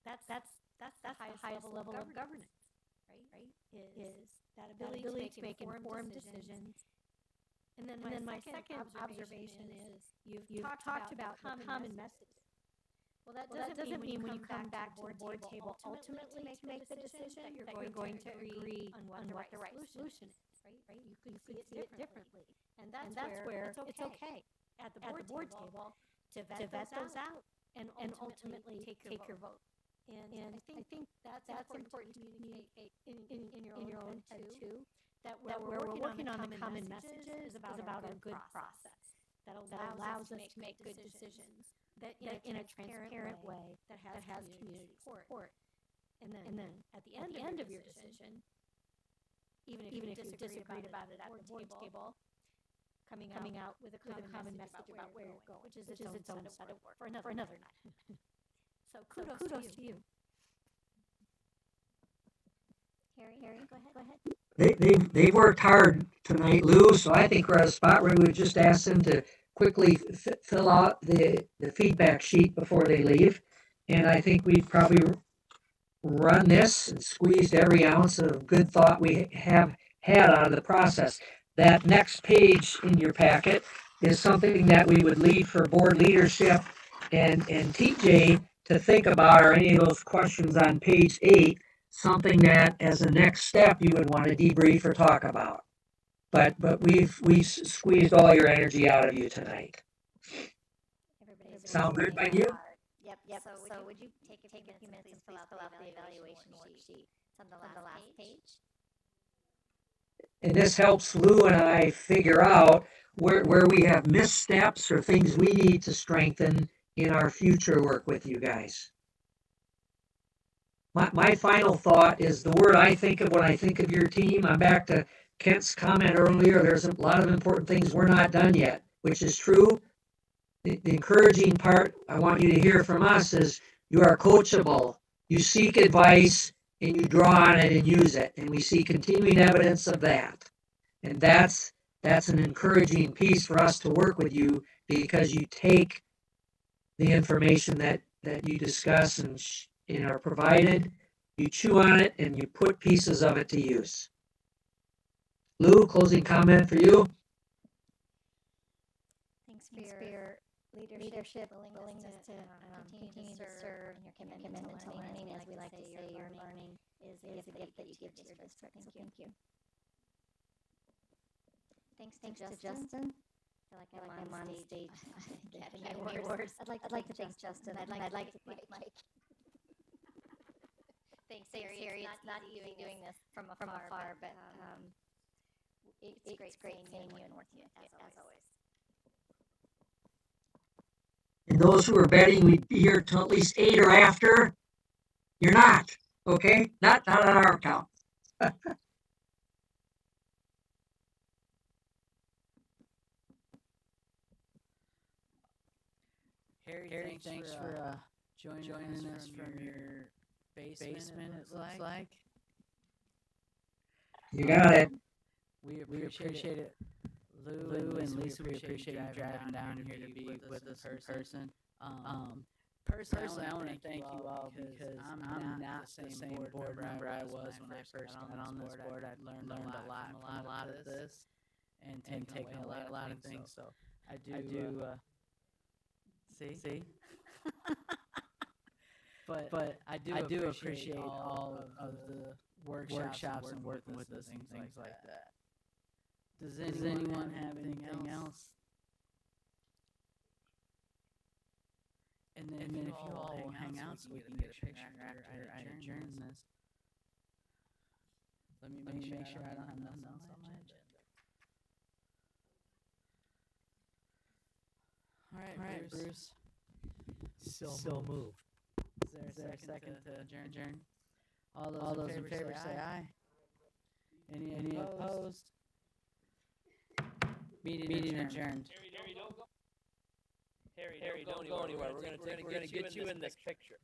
that's the highest level of governance, right? Is that ability to make informed decisions. And then my second observation is you've talked about the common message. Well, that doesn't mean when you come back to the board table ultimately to make the decision that you're going to agree on what the right solution is, right? You can see it differently. And that's where it's okay at the board table to vet those out and ultimately take your vote. And I think that's important to communicate in your own head too. That where we're working on the common messages is about a good process that allows us to make good decisions that in a transparent way that has community support. And then at the end of your decision, even if you disagreed about it at the board table, coming out with a common message about where you're going, which is its own set of work for another night. So kudos to you. Harry, go ahead. They've worked hard tonight, Lou, so I think we're at a spot where we would just ask them to quickly fill out the feedback sheet before they leave. And I think we've probably run this and squeezed every ounce of good thought we have had out of the process. That next page in your packet is something that we would leave for board leadership and TJ to think about, or any of those questions on page 8, something that as a next step you would want to debrief or talk about. But we've squeezed all your energy out of you tonight. Sound good by you? Yep. So would you take a few minutes and fill out the evaluation worksheet? It's on the last page. And this helps Lou and I figure out where we have missteps or things we need to strengthen in our future work with you guys. My final thought is the word I think of when I think of your team. I'm back to Kent's comment earlier. There's a lot of important things we're not done yet, which is true. The encouraging part I want you to hear from us is you are coachable. You seek advice and you draw on it and use it. And we see continuing evidence of that. And that's an encouraging piece for us to work with you, because you take the information that you discuss and are provided, you chew on it, and you put pieces of it to use. Lou, closing comment for you? Thanks for your leadership, willingness to continue to serve, and your commitment to learning. As we like to say, your learning is a gift that you give to your district. So thank you. Thanks to Justin. I feel like I'm on stage. Getting my words. I'd like to thank Justin. I'd like to thank Mike. Thanks It's not easy doing this from afar, but it's great seeing you and working with you as always. And those who are betting we'd be here till at least 8 or after, you're not, okay? Not on our account. Harry, thanks for joining us from your basement, it looks like. You got it. We appreciate it. Lou and Lisa, we appreciate you driving down here to be with us in person. Personally, I want to thank you all because I'm not the same board member I was when I first got on this board. I learned a lot of this and taken away a lot of things. So I do see. But I do appreciate all of the workshops and working with us and things like that. Does anyone have anything else? And then if you all will hang out so we can get a picture after I adjourn this. Let me make sure I don't have nothing else on my agenda. All right, Bruce. So moved. Is there a second to adjourn? All those in favor say aye. Any opposed? Meeting adjourned. Harry, don't go anywhere. We're gonna get you in this picture.